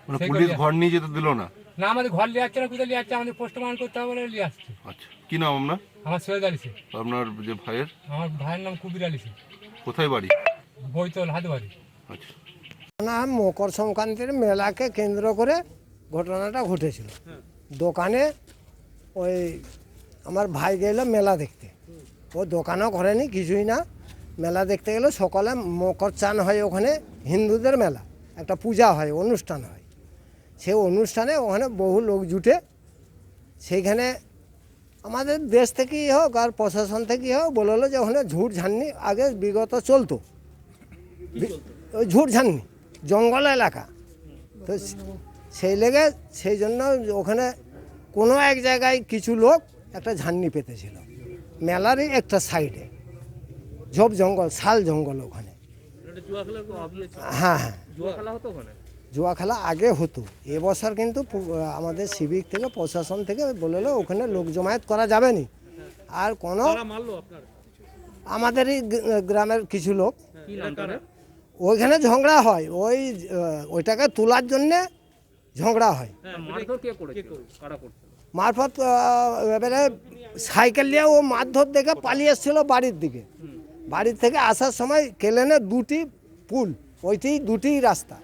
Speaker 12: মানে
Speaker 13: সেই
Speaker 12: পুলিশ
Speaker 13: করে-
Speaker 12: ঘর নিয়ে যেতে দিল না?
Speaker 13: না আমাদের ঘর নিয়ে আসছে না, কোথায় নিয়ে আসছে, আমাদের পোস্টম্যান করতে হবে বলে নিয়ে আসছে।
Speaker 12: আচ্ছা, কি নাম আপনার?
Speaker 13: আমার সৈয়দ আলী শেখ।
Speaker 12: আপনার যে ভাইয়ের
Speaker 13: আমার ভাইয়ের নাম কুবির আলী শেখ,
Speaker 12: কোথায় বাড়ি?
Speaker 13: বৈতল হাতবাড়ি।
Speaker 12: আচ্ছা,
Speaker 6: না মকর সংক্রান্তির মেলাকে কেন্দ্র করে ঘটনাটা ঘটেছিল। দোকানে ওই আমার ভাই গেল মেলা দেখতে, ও দোকানও করেনি কিছুই না, মেলা দেখতে গেল। সকালে মকর চান হয় ওখানে, হিন্দুদের মেলা, একটা পূজা হয়, অনুষ্ঠান হয়। সেই অনুষ্ঠানে ওখানে বহু লোক জুটে, সেইখানে আমাদের দেশ থেকেই হোক আর প্রশাসন থেকেই হোক বললো যে ওখানে ঝুট ঝান্নি আগে বিগত চলতো, ওই ঝুট ঝান্নি জঙ্গল এলাকা তো সেই লেগে সেই জন্য ওখানে কোনো এক জায়গায় কিছু লোক একটা ঝান্নি পেতেছিল মেলারই একটা সাইডে, ঝোপ জঙ্গল, শাল জঙ্গল ওখানে। হ্যাঁ হ্যাঁ, জুয়া খেলা আগে হতো। এবছর কিন্তু আমাদের সিভিক থেকে প্রশাসন থেকে বললো ওখানে লোক জমায়েত করা যাবে না। আর কোনো আমাদেরই গ্রামের কিছু লোক, ওইখানে ঝগড়া হয়, ওইটাকে তোলার জন্যে ঝগড়া হয়। মারফত এবারে সাইকেল নিয়ে ও মারধর দেখে পালিয়ে এসেছিল বাড়ির দিকে। বাড়ির থেকে আসার সময় কেলেনে দুটি পুল, ওইটি দুটি রাস্তা,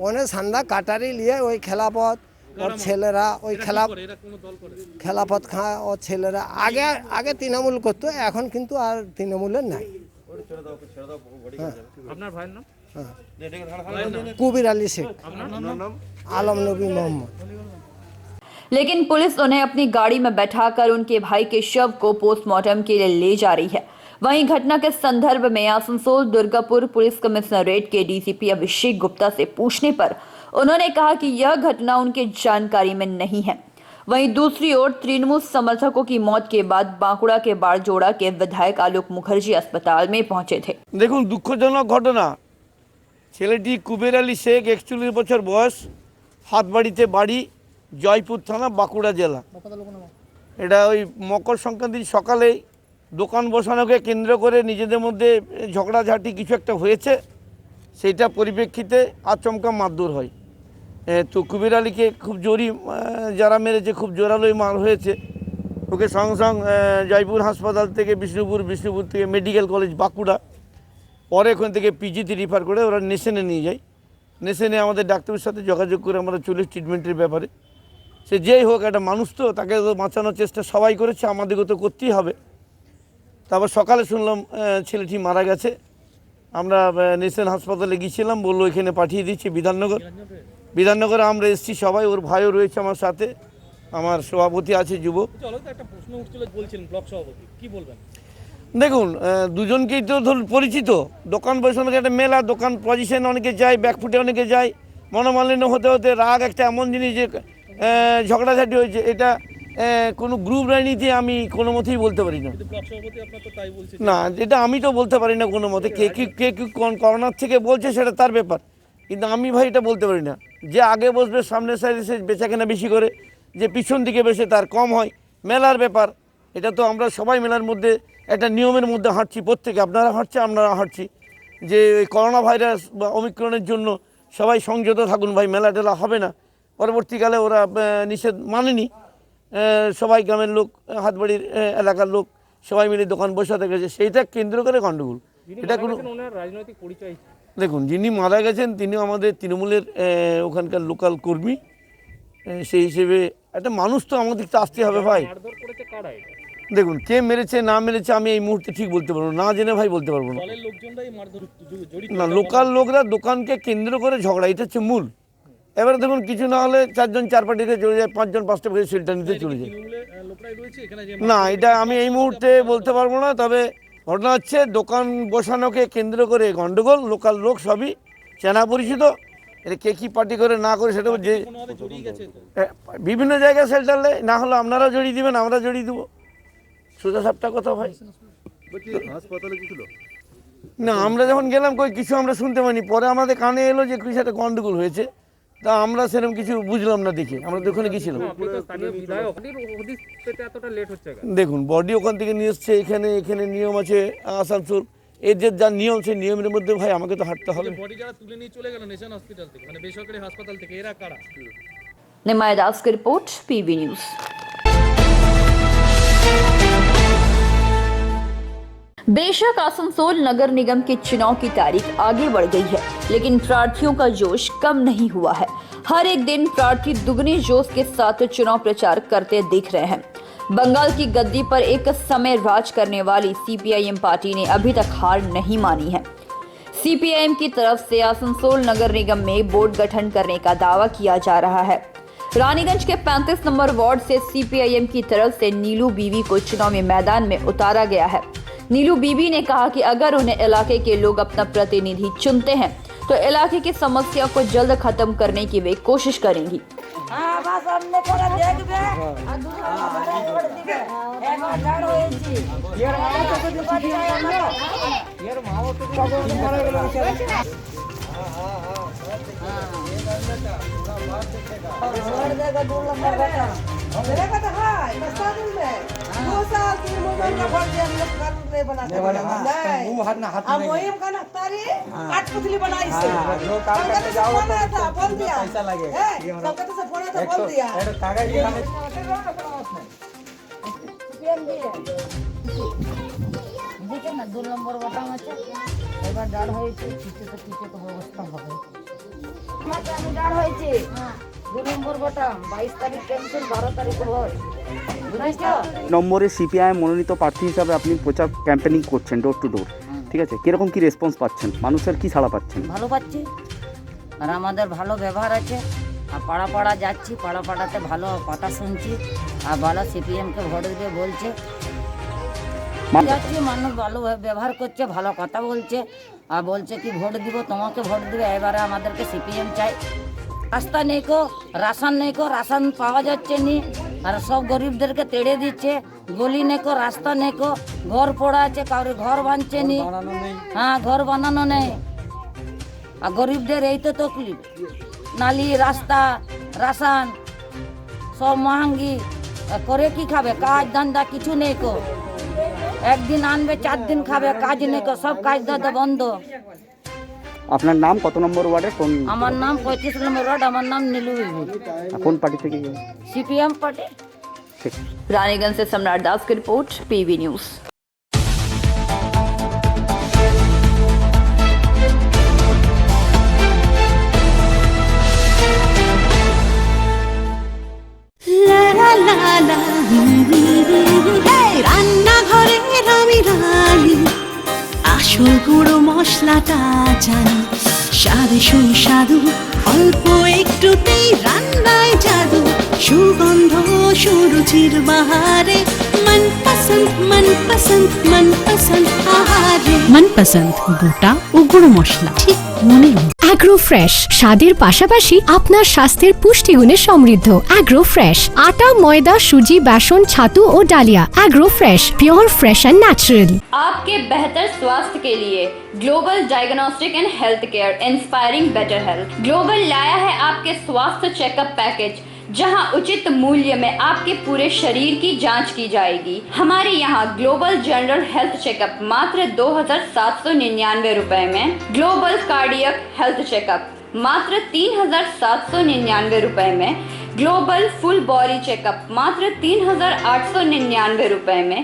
Speaker 6: ওখানে সান্দা কাটারি নিয়ে ওই খেলাপথ ওর ছেলেরা ওই খেলাপথ খায় ওর ছেলেরা। আগে আগে তৃণমূল করতো, এখন কিন্তু আর তৃণমূলের নাই।
Speaker 7: আপনার ভাইয়ের নাম?
Speaker 6: কুবির আলী শেখ, आलम नबी मोहम्मद।
Speaker 1: लेकिन पुलिस उन्हें अपनी गाड़ी में बैठाकर उनके भाई के शव को पोस्टमार्टम के लिए ले जा रही है। वहीं घटना के संदर्भ में आसनसोल दुर्गापुर पुलिस कमिश्नरेट के डीसीपी अभिषेक गुप्ता से पूछने पर उन्होंने कहा कि यह घटना उनके जानकारी में नहीं है। वहीं दूसरी ओर तृणमूल समर्थकों की मौत के बाद बांकुड़ा के बाड़जोड़ा के विधायक आलोक मुखर्जी अस्पताल में पहुंचे थे।
Speaker 8: দেখুন দুঃখজনক ঘটনা, ছেলেটি কুবের আলী শেখ 41 বছর বয়স, হাতবাড়িতে বাড়ি, জয়পুর থানা, বাঁকুড়া জেলা। এটা ওই মকর সংক্রান্তির সকালেই দোকান বসানোকে কেন্দ্র করে নিজেদের মধ্যে ঝগড়াঝাটি কিছু একটা হয়েছে, সেইটা পরিপ্রেক্ষিতে আচমকা মারধর হয়। তো কুবের আলীকে খুব জোরই যারা মেরেছে, খুব জোরালোই মার হয়েছে। ওকে সঙ্গে সঙ্গে জয়পুর হাসপাতাল থেকে বিষ্ণুপুর থেকে মেডিকেল কলেজ বাঁকুড়া, পরে ওখান থেকে পিজিতে রিফার করে ওরা নেশনে নিয়ে যায়। নেশনে আমাদের ডাক্তারের সাথে যোগাযোগ করে আমরা চলে ট্রিটমেন্টের ব্যাপারে। সে যেই হোক, একটা মানুষ তো, তাকে তো বাঁচানোর চেষ্টা সবাই করেছে, আমাদেরকে তো করতেই হবে। তারপর সকালে শুনলাম ছেলেটি মারা গেছে। আমরা নেশন হাসপাতালে গিয়েছিলাম, বললো এখানে পাঠিয়ে দিচ্ছি বিধাননগরে আমরা এসেছি সবাই, ওর ভাইও রয়েছে আমার সাথে, আমার সভাপতি আছে যুব। দেখুন দুজনকেই তো ধরুন পরিচিত, দোকান বসানো একটা মেলা, দোকান পজিশন অনেকে যায়, ব্যাকফুটে অনেকে যায়, মনোমালিন্য হতে হতে রাগ একটা এমন জিনিস যে ঝগড়াঝাটি হয়েছে, এটা কোনো গ্রুপ রাজনীতি আমি কোনো মতেই বলতে পারি না। না, এটা আমি তো বলতে পারি না কোনো মতে, কে কি করোনার থেকে বলছে সেটা তার ব্যাপার, কিন্তু আমি ভাই এটা বলতে পারি না। যে আগে বসবে সামনের সাইডে সে বেচাকেনা বেশি করে, যে পিছন দিকে বসে তার কম হয়। মেলার ব্যাপার, এটা তো আমরা সবাই মেলার মধ্যে একটা নিয়মের মধ্যে হাঁটছি, প্রত্যেকে, আপনারা হাঁটছে আমরা হাঁটছি, যে ওই করোনা ভাইরাস বা অমিক্রণের জন্য সবাই সংযত থাকুন ভাই, মেলা টেলা হবে না। পরবর্তীকালে ওরা নিষেধ মানেনি, সবাই গ্রামের লোক, হাতবাড়ির এলাকার লোক সবাই মিলে দোকান বসাতে গেছে, সেইটা কেন্দ্র করে গণ্ডগোল। এটা কোনো
Speaker 7: রাজনৈতিক পরিচয়?
Speaker 8: দেখুন, যিনি মারা গেছেন তিনিও আমাদের তৃণমূলের ওখানকার লোকাল কর্মী, সেই হিসেবে একটা মানুষ তো আমাদের তো আসতে হবে ভাই। দেখুন কে মেরেছে না মেরেছে আমি এই মুহূর্তে ঠিক বলতে পারবো না, জেনে ভাই বলতে পারবো না। না, লোকাল লোকরা দোকানকে কেন্দ্র করে ঝগড়া, এটা হচ্ছে মূল। এবারে দেখুন কিছু না হলে 4 জন 4 পার্টিতে চলে যায়, 5 জন 5টা করে সেলটা নিতে চলে যায়। না, এটা আমি এই মুহূর্তে বলতে পারবো না, তবে
Speaker 14: ঘটনা হচ্ছে দোকান বসানোকে কেন্দ্র করে গন্ডগোল, লোকাল লোক সবই চেনা পরিচিত, এটা কে কী পার্টি করে না করে সেটা যে বিভিন্ন জায়গায় সেল্টার নেয়, না হলে আপনারা জড়িয়ে দিবেন, আমরা জড়িয়ে দেবো, সোজা সাপটা কথা ভাই। না আমরা যখন গেলাম কই কিছু আমরা শুনতে পাইনি, পরে আমাদের কানে এলো যে কিছু একটা গন্ডগোল হয়েছে, তা আমরা সেরকম কিছু বুঝলাম না দেখে আমরা তো ওখানে গেছিলাম। দেখুন বডি ওখান থেকে নিয়ে এসছে, এখানে এখানে নিয়ম আছে আসানসোল, এর যে যা নিয়ম সেই নিয়মের মধ্যে ভাই আমাকে তো হাঁটতে হবে।
Speaker 1: निमाय दास की रिपोर्ट, पीबी न्यूज। बेशक आसनसोल नगर निगम के चुनाव की तारीख आगे बढ़ गई है, लेकिन प्रार्थियों का जोश कम नहीं हुआ है। हर एक दिन प्रार्थी दुगने जोश के साथ चुनाव प्रचार करते दिख रहे हैं। बंगाल की गद्दी पर एक समय राज करने वाली सीपीआईएम पार्टी ने अभी तक हार नहीं मानी है। सीपीआईएम की तरफ से आसनसोल नगर निगम में बोर्ड गठन करने का दावा किया जा रहा है। रानीगंज के 35 नंबर वार्ड से सीपीआईएम की तरफ से नीलू बीवी को चुनाव में मैदान में उतारा गया है। नीलू बीबी ने कहा कि अगर उन्हें इलाके के लोग अपना प्रतिनिधि चुनते हैं तो इलाके की समस्या को जल्द खत्म करने की वे कोशिश करेंगी।
Speaker 15: दो नंबर बटन আছে এবার ডাল হয়েছে কিছু তো ব্যবস্থা হবে আমি ডাল হয়েছে 2 নম্বর বটন 22 তারিখ ক্যান্সেল 12 তারিখ ভোট বুঝছো
Speaker 16: নম্বরে সিপিআই মনোনীত প্রার্থী হিসাবে আপনি প্রচার ক্যাম্পেইনিং করছেন ডোর টু ডোর, ঠিক আছে, কিরকম কি রেসপন্স পাচ্ছেন, মানুষের কি সাড়া পাচ্ছেন?
Speaker 15: ভালো পাচ্ছি, আর আমাদের ভালো ব্যবহার আছে, আর পাড়া পাড়া যাচ্ছি, পাড়া পাড়াতে ভালো কথা শুনছি, আর ভালো সিপিএমকে ভোট দিতে বলছে, যাচ্ছি মানুষ ভালো ব্যবহার করছে, ভালো কথা বলছে, আর বলছে কি ভোট দিব, তোমাকে ভোট দিবে, এবারে আমাদেরকে সিপিএম চাই। রাস্তা নেই কো, রাশন নেই কো, রাশন পাওয়া যাচ্ছে নি, আর সব গরিবদেরকে তেড়ে দিচ্ছে, গলি নেই কো, রাস্তা নেই কো, ঘর পড়া আছে, কাউরে ঘর বানছে নি, হ্যাঁ ঘর বানানো নেই, আর গরিবদের এই তো তকলিফ, নালি রাস্তা রাশন সব মহাঙ্গি, করে কি খাবে, কাজ ধান্দা কিছু নেই কো, একদিন আনবে 4 দিন খাবে, কাজ নেই কো, সব কাজ দাদা বন্ধ।
Speaker 16: আপনার নাম কত নম্বর ওয়ার্ডে? কোন?
Speaker 15: আমার নাম 35 নম্বর ওয়ার্ড, আমার নাম নীলু বিবি।
Speaker 16: কোন পার্টি থেকে?
Speaker 15: CPM party.
Speaker 1: रानीगंज से सम्राट दास की रिपोर्ट, पीबी न्यूज।
Speaker 17: রান্নাঘরের আমি রানী, আসল গুঁড়ো মশলাটা জানি, স্বাদে সুস্বাদু অল্প একটুতেই রান্নায় জাদু, সুগন্ধ সুরুচির বাহারে মনপসন্দ আহারে, মনপসন্দ গোটা ও গুঁড়ো মশলা ঠিক মনে।
Speaker 18: অ্যাগ্রো ফ্রেশ স্বাদের পাশাপাশি আপনার স্বাস্থ্যের পুষ্টিগুণে সমৃদ্ধ। অ্যাগ্রো ফ্রেশ আটা, ময়দা, সুজি, বেসন, ছাতু ও ডালিয়া। Agro fresh pure fresh and natural.
Speaker 1: आपके बेहतर स्वास्थ्य के लिए global diagnostic and health care inspiring better health global लाया है आपके स्वास्थ्य चेकअप पैकेज, जहां उचित मूल्य में आपके पूरे शरीर की जांच की जाएगी। हमारे यहाँ ग्लोबल जनरल हेल्थ चेकअप मात्र 2799 रुपए में, ग्लोबल कार्डियक हेल्थ चेकअप मात्र 3799 रुपए में, ग्लोबल फुल बॉडी चेकअप मात्र 3899 रुपए में,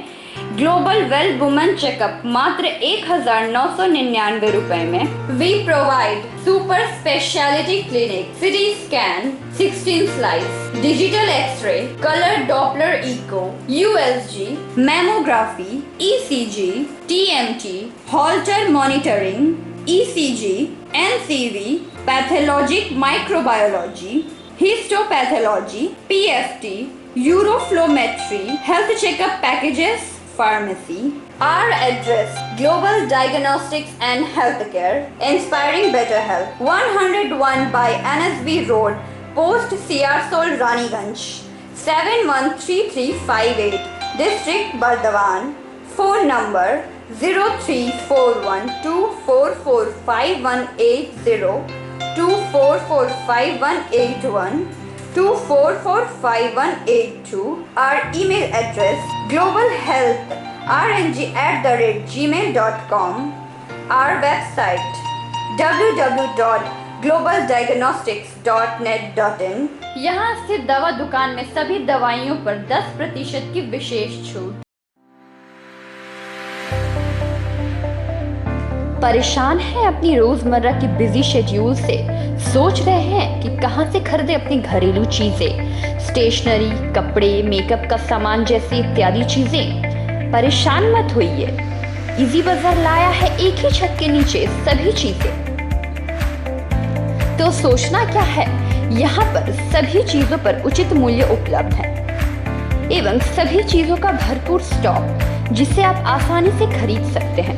Speaker 1: ग्लोबल वेल वुमेन चेकअप मात्र 1999 रुपए में। We provide super speciality clinic, CT scan, 16 slice, digital X ray, colour Doppler echo, USG, mammography, ECG, TMT, Holter monitoring, ECG, NCV, pathologic microbiology, histopathology, PFT, uroflowmetry, health checkup packages, Pharmacy. Our address: Global Diagnostics and Healthcare, inspiring better health. 101 by NSB Road, Post Siarsol, Raniganj. 713358, District Bardhaman. Phone number 0341244580, 24458181, 24458182. Our email address: globalhealthrng@gmail.com. Our website: www.globaldiagnostics.net.in. यहाँ स्थित दवा दुकान में सभी दवाइयों पर 10% की विशेष छूट। परेशान हैं अपनी रोजमर्रा की बिजी शेड्यूल से? सोच रहे हैं कि कहां से खरीदे अपनी घरेलू चीजें, स्टेशनरी, कपड़े, मेकअप का सामान जैसी इत्यादि चीजें? परेशान मत होइए, इजी बाजार लाया है एक ही छत के नीचे सभी चीजें। तो सोचना क्या है, यहाँ पर सभी चीजों पर उचित मूल्य उपलब्ध है एवं सभी चीजों का भरपूर स्टॉक, जिसे आप आसानी से खरीद सकते हैं।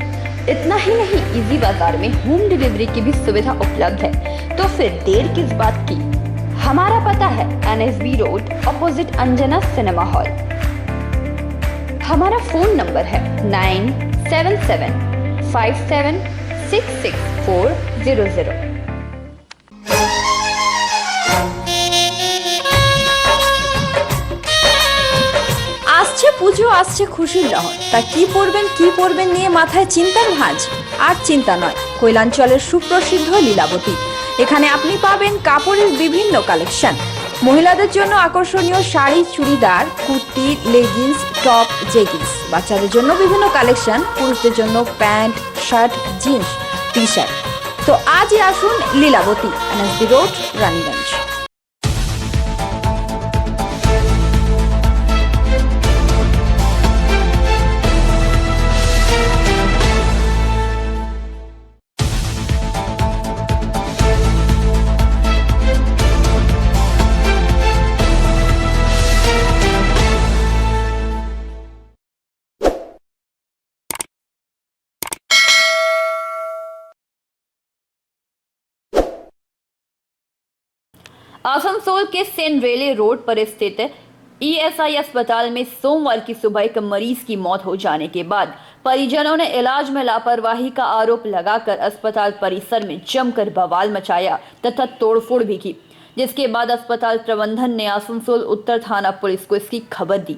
Speaker 1: इतना ही नहीं, इजी बाजार में होम डिलीवरी की भी सुविधा उपलब्ध है। तो फिर देर किस बात की? हमारा पता है NSB road, opposite Anjana cinema hall. हमारा फोन नंबर है 9775766400।
Speaker 19: আসছে পুজো, আসছে খুশির লহর, তা কি পরবেন নিয়ে মাথায় চিন্তার ভাঁজ। আর চিন্তা নয়, কৈলাঞ্চলের সুপ্রসিদ্ধ লীলাবতী। এখানে আপনি পাবেন কাপড়ের বিভিন্ন কালেকশন, মহিলাদের জন্য আকর্ষণীয় sari, churidar, kurti, leggings, top, jeggings, বাচ্চাদের জন্য বিভিন্ন কালেকশন, পুরুষদের জন্য pant, shirt, jeans, T shirt. তো আজই আসুন লীলাবতী, NSB রোড, রানীগঞ্জ।
Speaker 1: आसनसोल के सेनरेले रोड पर स्थित ESI अस्पताल में सोमवार की सुबह एक मरीज की मौत हो जाने के बाद परिजनों ने इलाज में लापरवाही का आरोप लगाकर अस्पताल परिसर में जमकर बवाल मचाया तथा तोड़फोड़ भी की, जिसके बाद अस्पताल प्रबंधन ने आसनसोल उत्तर थाना पुलिस को इसकी खबर दी।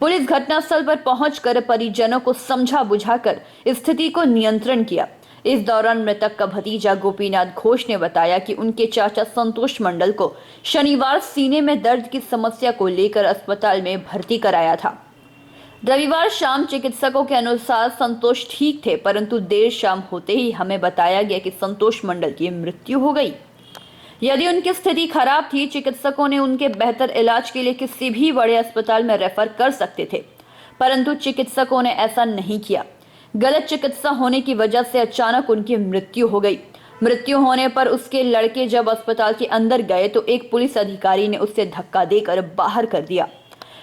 Speaker 1: पुलिस घटनास्थल पर पहुंचकर परिजनों को समझा बुझाकर स्थिति को नियंत्रण किया। इस दौरान मृतक का भतीजा गोपीनाथ घोष ने बताया कि उनके चाचा संतोष मंडल को शनिवार सीने में दर्द की समस्या को लेकर अस्पताल में भर्ती कराया था। रविवार शाम चिकित्सकों के अनुसार संतोष ठीक थे, परंतु देर शाम होते ही हमें बताया गया कि संतोष मंडल की मृत्यु हो गई। यदि उनकी स्थिति खराब थी, चिकित्सकों ने उनके बेहतर इलाज के लिए किसी भी बड़े अस्पताल में रेफर कर सकते थे, परंतु चिकित्सकों ने ऐसा नहीं किया। गलत चिकित्सा होने की वजह से अचानक उनकी मृत्यु हो गई। मृत्यु होने पर उसके लड़के जब अस्पताल के अंदर गए तो एक पुलिस अधिकारी ने उसे धक्का देकर बाहर कर दिया।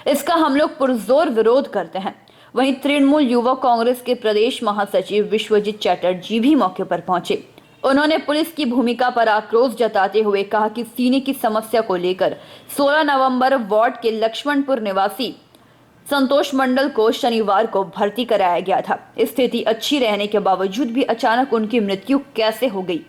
Speaker 1: इसका हम लोग पुरजोर विरोध करते हैं। वहीं तृणमूल युवक कांग्रेस के प्रदेश महासचिव विश्वजीत चटर्जी भी मौके पर पहुंचे। उन्होंने पुलिस की भूमिका पर आक्रोश जताते हुए कहा कि सीने की समस्या को लेकर 16 नवंबर वार्ड के लक्ष्मणपुर निवासी संतोष मंडल को शनिवार को भर्ती कराया गया था। स्थिति अच्छी रहने के बावजूद भी अचानक उनकी मृत्यु कैसे हो गई,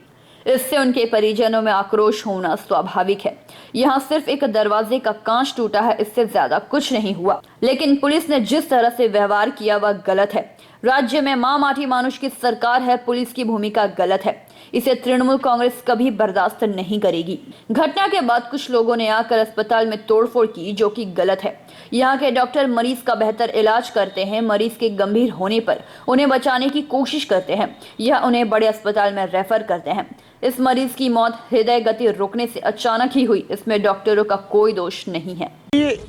Speaker 1: इससे उनके परिजनों में आक्रोश होना स्वाभाविक है। यहाँ सिर्फ एक दरवाजे का कांच टूटा है, इससे ज्यादा कुछ नहीं हुआ, लेकिन पुलिस ने जिस तरह से व्यवहार किया वह गलत है। राज्य में मां माटी मानुष की सरकार है, पुलिस की भूमिका गलत है, इसे तृणमूल कांग्रेस कभी बर्दाश्त नहीं करेगी। घटना के बाद कुछ लोगों ने आकर अस्पताल में तोड़फोड़ की, जो कि गलत है। यहाँ के डॉक्टर मरीज का बेहतर इलाज करते हैं, मरीज के गंभीर होने पर उन्हें बचाने की कोशिश करते हैं या उन्हें बड़े अस्पताल में रेफर करते हैं। इस मरीज की मौत हृदय गति रुकने से अचानक ही हुई, इसमें डॉक्टरों का कोई दोष नहीं है।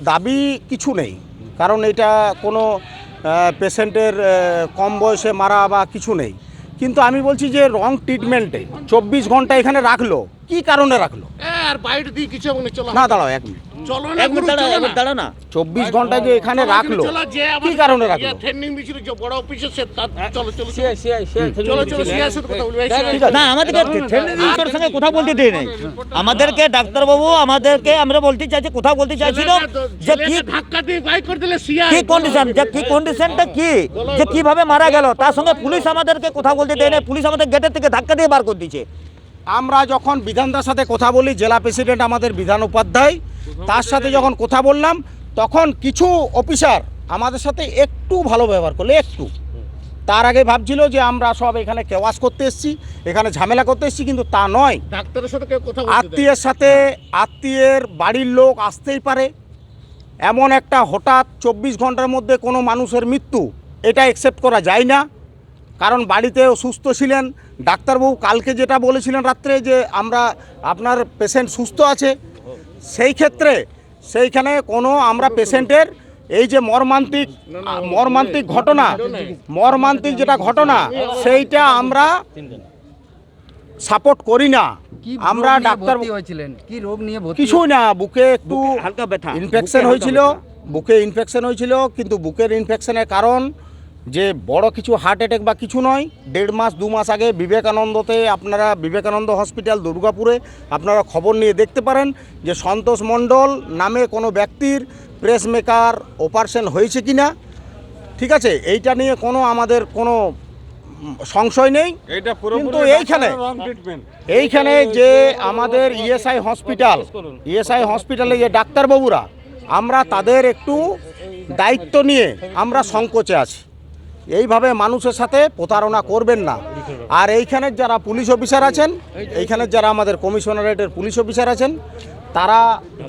Speaker 20: दाबी किछु नहीं, कारण এটা কোনো পেশেন্টের কম বয়সে মারা বা কিছু নেই, কিন্তু আমি বলছি যে রং ট্রিটমেন্টে 24 ঘন্টা এখানে রাখলো, কি কারণে রাখলো?
Speaker 14: আর বাইরে দিয়ে কিছু না,
Speaker 20: না দাঁড়াও 1 মিনিট।
Speaker 14: চলো
Speaker 20: এক মিনিট দাঁড়া না 24 ঘন্টা যে এখানে রাখলো কি কারণে রাখলো
Speaker 14: ট্রেনিং দিছিল যে বড় অফিসে সে চলো চলো
Speaker 20: চলো
Speaker 14: সিআই সাথে কথা বলবো
Speaker 20: না আমাদেরকে ট্রেনিংয়ের সঙ্গে কথা বলতে দেয় নাই আমাদেরকে ডাক্তারবাবু আমাদেরকে আমরা বলতে চাইছি কথা বলতে চাইছিল যে কি
Speaker 14: ধাক্কা দিয়ে বাই করে দিলে সিআই
Speaker 20: কি কন্ডিশন যে কি কন্ডিশনটা কি যে কিভাবে মারা গেল তার সঙ্গে পুলিশ আমাদেরকে কথা বলতে দেয় না পুলিশ আমাদের গেটের থেকে ধাক্কা দিয়ে বার করে দিয়েছে আমরা যখন বিধানদার সাথে কথা বলি জেলা প্রেসিডেন্ট আমাদের বিধান উপাধ্যায় তার সাথে যখন কথা বললাম তখন কিছু অফিসার আমাদের সাথে একটু ভালো ব্যবহার করলে একটু তার আগে ভাবছিল যে আমরা সব এখানে কেওয়াস করতে এসেছি এখানে ঝামেলা করতে এসেছি কিন্তু তা নয়
Speaker 14: ডাক্তারের সাথে কেউ কথা বলতে
Speaker 20: আত্মীয়ের সাথে আত্মীয়ের বাড়ির লোক আসতেই পারে এমন একটা হঠাৎ 24 ঘন্টার মধ্যে কোনো মানুষের মৃত্যু এটা অ্যাকসেপ্ট করা যায় না কারণ বাড়িতে সুস্থ ছিলেন ডাক্তারবাবু কালকে যেটা বলেছিলেন রাত্রে যে আমরা আপনার পেশেন্ট সুস্থ আছে সেই ক্ষেত্রে সেইখানে কোনো আমরা পেশেন্টের এই যে মর্মান্তিক যেটা ঘটনা সেইটা আমরা সাপোর্ট করি না আমরা ডাক্তার
Speaker 4: হয়েছিলেন কি রোগ নিয়ে
Speaker 20: কিছু না বুকে একটু হালকা ব্যথা ইনফেকশন হয়েছিল বুকে ইনফেকশন হয়েছিল কিন্তু বুকের ইনফেকশনের কারণ যে বড় কিছু হার্ট অ্যাটাক বা কিছু নয় 1.5 মাস 2 মাস আগে বিবেকানন্দতে আপনারা বিবেকানন্দ হসপিটাল দুর্গাপুরে আপনারা খবর নিয়ে দেখতে পারেন যে সন্তোষ মণ্ডল নামে কোনো ব্যক্তির প্রেস মেকার অপারেশন হয়েছে কি না ঠিক আছে এইটা নিয়ে কোনো আমাদের কোনো সংশয় নেই কিন্তু এইখানে যে আমাদের ইএসআই হসপিটালে যে ডাক্তারবাবুরা আমরা তাদের একটু দায়িত্ব নিয়ে আমরা সংকোচে আছি এইভাবে মানুষের সাথে প্রতারণা করবেন না আর এইখানের যারা পুলিশ অফিসার আছেন এইখানের যারা আমাদের কমিশনারেটের পুলিশ অফিসার আছেন তারা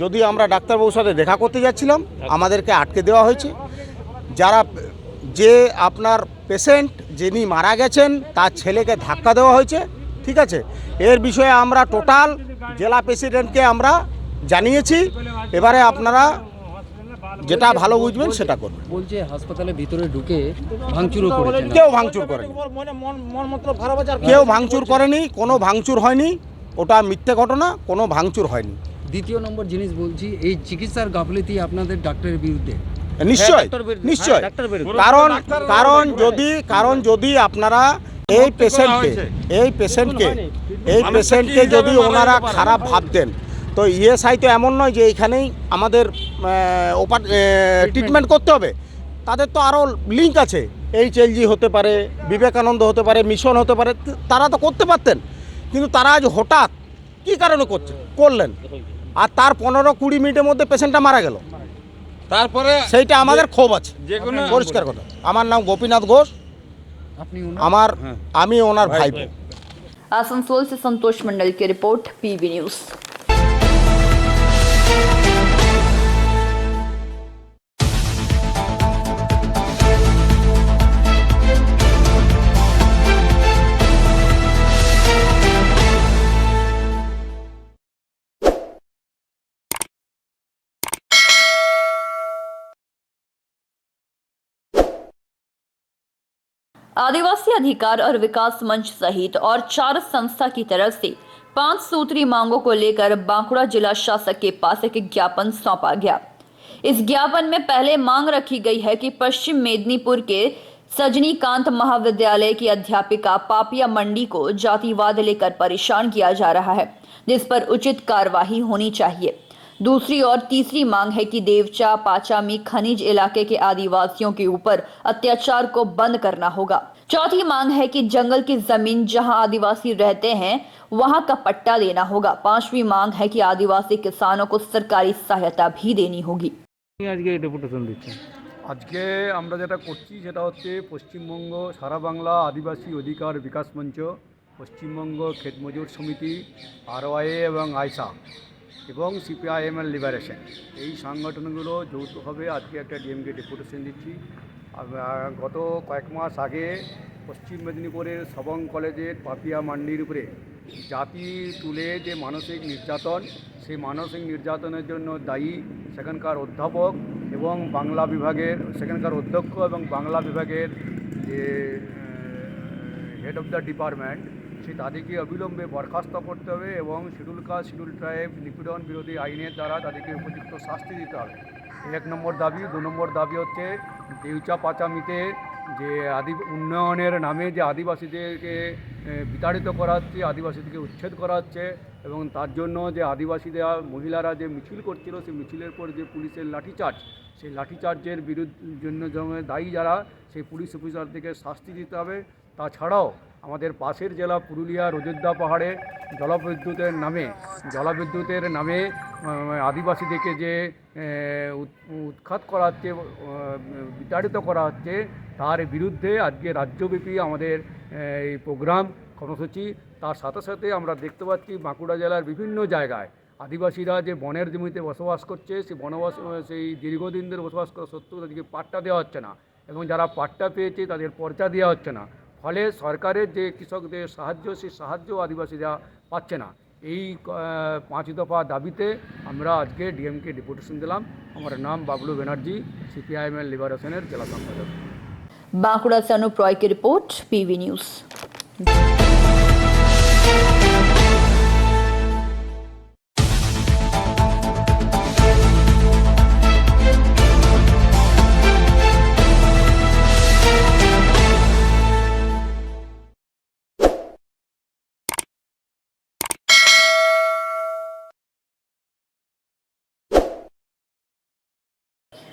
Speaker 20: যদি আমরা ডাক্তারবাবুর সাথে দেখা করতে যাচ্ছিলাম আমাদেরকে আটকে দেওয়া হয়েছে যারা যে আপনার পেশেন্ট যিনি মারা গেছেন তার ছেলেকে ধাক্কা দেওয়া হয়েছে ঠিক আছে এর বিষয়ে আমরা টোটাল জেলা প্রেসিডেন্টকে আমরা জানিয়েছি এবারে আপনারা যেটা ভালো বুঝবেন সেটা করবেন
Speaker 4: বলছে হাসপাতালের ভিতরে ঢুকে ভাঙচুরও করেছে
Speaker 20: কেউ ভাঙচুর করেনি কেউ ভাঙচুর করেনি কোনো ভাঙচুর হয়নি ওটা মিথ্যে ঘটনা কোনো ভাঙচুর হয়নি
Speaker 4: দ্বিতীয় নম্বর জিনিস বলছি এই চিকিৎসার গাফিলতি আপনাদের ডাক্তারের বিরুদ্ধে
Speaker 20: নিশ্চয় কারণ যদি আপনারা এই পেশেন্টকে যদি ওনারা খারাপ ভাবতেন তো ইএসআই তো এমন নয় যে এইখানেই আমাদের ট্রিটমেন্ট করতে হবে তাদের তো আরও লিঙ্ক আছে এইচএলজি হতে পারে বিবেকানন্দ হতে পারে মিশন হতে পারে তারা তো করতে পারতেন কিন্তু তারা আজ হঠাৎ কী কারণে করলেন আর তার 15-20 মিনিটের মধ্যে পেশেন্টটা মারা গেল তারপরে সেইটা আমাদের ক্ষোভ আছে পরিষ্কার কথা আমার নাম গোপীনাথ ঘোষ আমি ওনার ভাইপো
Speaker 1: आसनसोल से संतोष मंडल की रिपोर्ट पीबी न्यूज। आदिवासी अधिकार और विकास मंच सहित और 4 संस्था की तरफ से 5 सूत्री मांगों को लेकर बांकुड़ा जिला शासक के पास एक ज्ञापन सौंपा गया। इस ज्ञापन में पहले मांग रखी गई है कि पश्चिम मेदिनीपुर के सजनीकांत महाविद्यालय की अध्यापिका पापिया मंडी को जातिवाद लेकर परेशान किया जा रहा है, जिस पर उचित कार्यवाही होनी चाहिए। दूसरी और तीसरी मांग है कि देवचा पाचामी खनिज इलाके के आदिवासियों के ऊपर अत्याचार को बंद करना होगा। चौथी मांग है कि जंगल की जमीन जहां आदिवासी रहते हैं वहां का पट्टा देना होगा। पांचवी मांग है कि आदिवासी किसानों को सरकारी सहायता भी देनी होगी।
Speaker 3: আজকে আমরা যেটা করছি সেটা হচ্ছে পশ্চিমবঙ্গ সারা বাংলা আদিবাসী অধিকার বিকাশ মঞ্চ, পশ্চিমবঙ্গ ক্ষেত মজুর সমিতি, আরওয়াইএ এবং আইসা এবং সিপিআইএমএল লিবারেশন এই সংগঠনগুলো যৌথভাবে আজকে একটা ডিএমকে ডেপুটেশন দিচ্ছি। গত কয়েক মাস আগে পশ্চিম মেদিনীপুরের সবং কলেজের পাপিয়া মান্ডির উপরে জাতি তুলে যে মানসিক নির্যাতন, সেই মানসিক নির্যাতনের জন্য দায়ী সেখানকার অধ্যাপক এবং বাংলা বিভাগের সেখানকার অধ্যক্ষ এবং বাংলা বিভাগের যে হেড অফ দ্য ডিপার্টমেন্ট তাদেরকে অবিলম্বে বরখাস্ত করতে হবে এবং শিডিউল কাস্ট শিডিউল ট্রাইব নিপীড়ন বিরোধী আইনের দ্বারা তাদেরকে উপযুক্ত শাস্তি দিতে হবে। 1 নম্বর দাবি। 2 নম্বর দাবি হচ্ছে দেউচা পাচামিতে যে উন্নয়নের নামে যে আদিবাসীদেরকে বিতাড়িত করা হচ্ছে, আদিবাসীদেরকে উচ্ছেদ করা হচ্ছে এবং তার জন্য যে আদিবাসীরা মহিলারা যে মিছিল করছিল সেই মিছিলের পর যে পুলিশের লাঠিচার্জ, সেই লাঠিচার্জের জন্য দায়ী যারা সেই পুলিশ অফিসারদেরকে শাস্তি দিতে হবে। তাছাড়াও আমাদের পাশের জেলা পুরুলিয়ার অযোধ্যা পাহাড়ে জলবিদ্যুতের নামে আদিবাসীদেরকে যে উৎখাত করা হচ্ছে, বিতাড়িত করা হচ্ছে, তার বিরুদ্ধে আজকে রাজ্যব্যাপী আমাদের এই প্রোগ্রাম কর্মসূচি। তার সাথে সাথে আমরা দেখতে পাচ্ছি বাঁকুড়া জেলার বিভিন্ন জায়গায় আদিবাসীরা যে বনের জমিতে বসবাস করছে, সেই দীর্ঘদিন ধরে বসবাস করা সত্ত্বেও তাদেরকে পাট্টা দেওয়া হচ্ছে না এবং যারা পাট্টা পেয়েছে তাদের পর্চা দেওয়া হচ্ছে না। ফলে সরকারের যে কৃষকদের সাহায্য, সেই সাহায্য আদিবাসীরা পাচ্ছে না। এই 5 দফা দাবিতে আমরা আজকে ডিএমকে ডেপুটেশন দিলাম। আমার নাম বাবলু ব্যানার্জি, সিপিআইএম লিবারেশনের জেলা সম্পাদক।
Speaker 1: बांकुड़ा से अनुप रॉय की रिपोर्ट, पीवी न्यूज।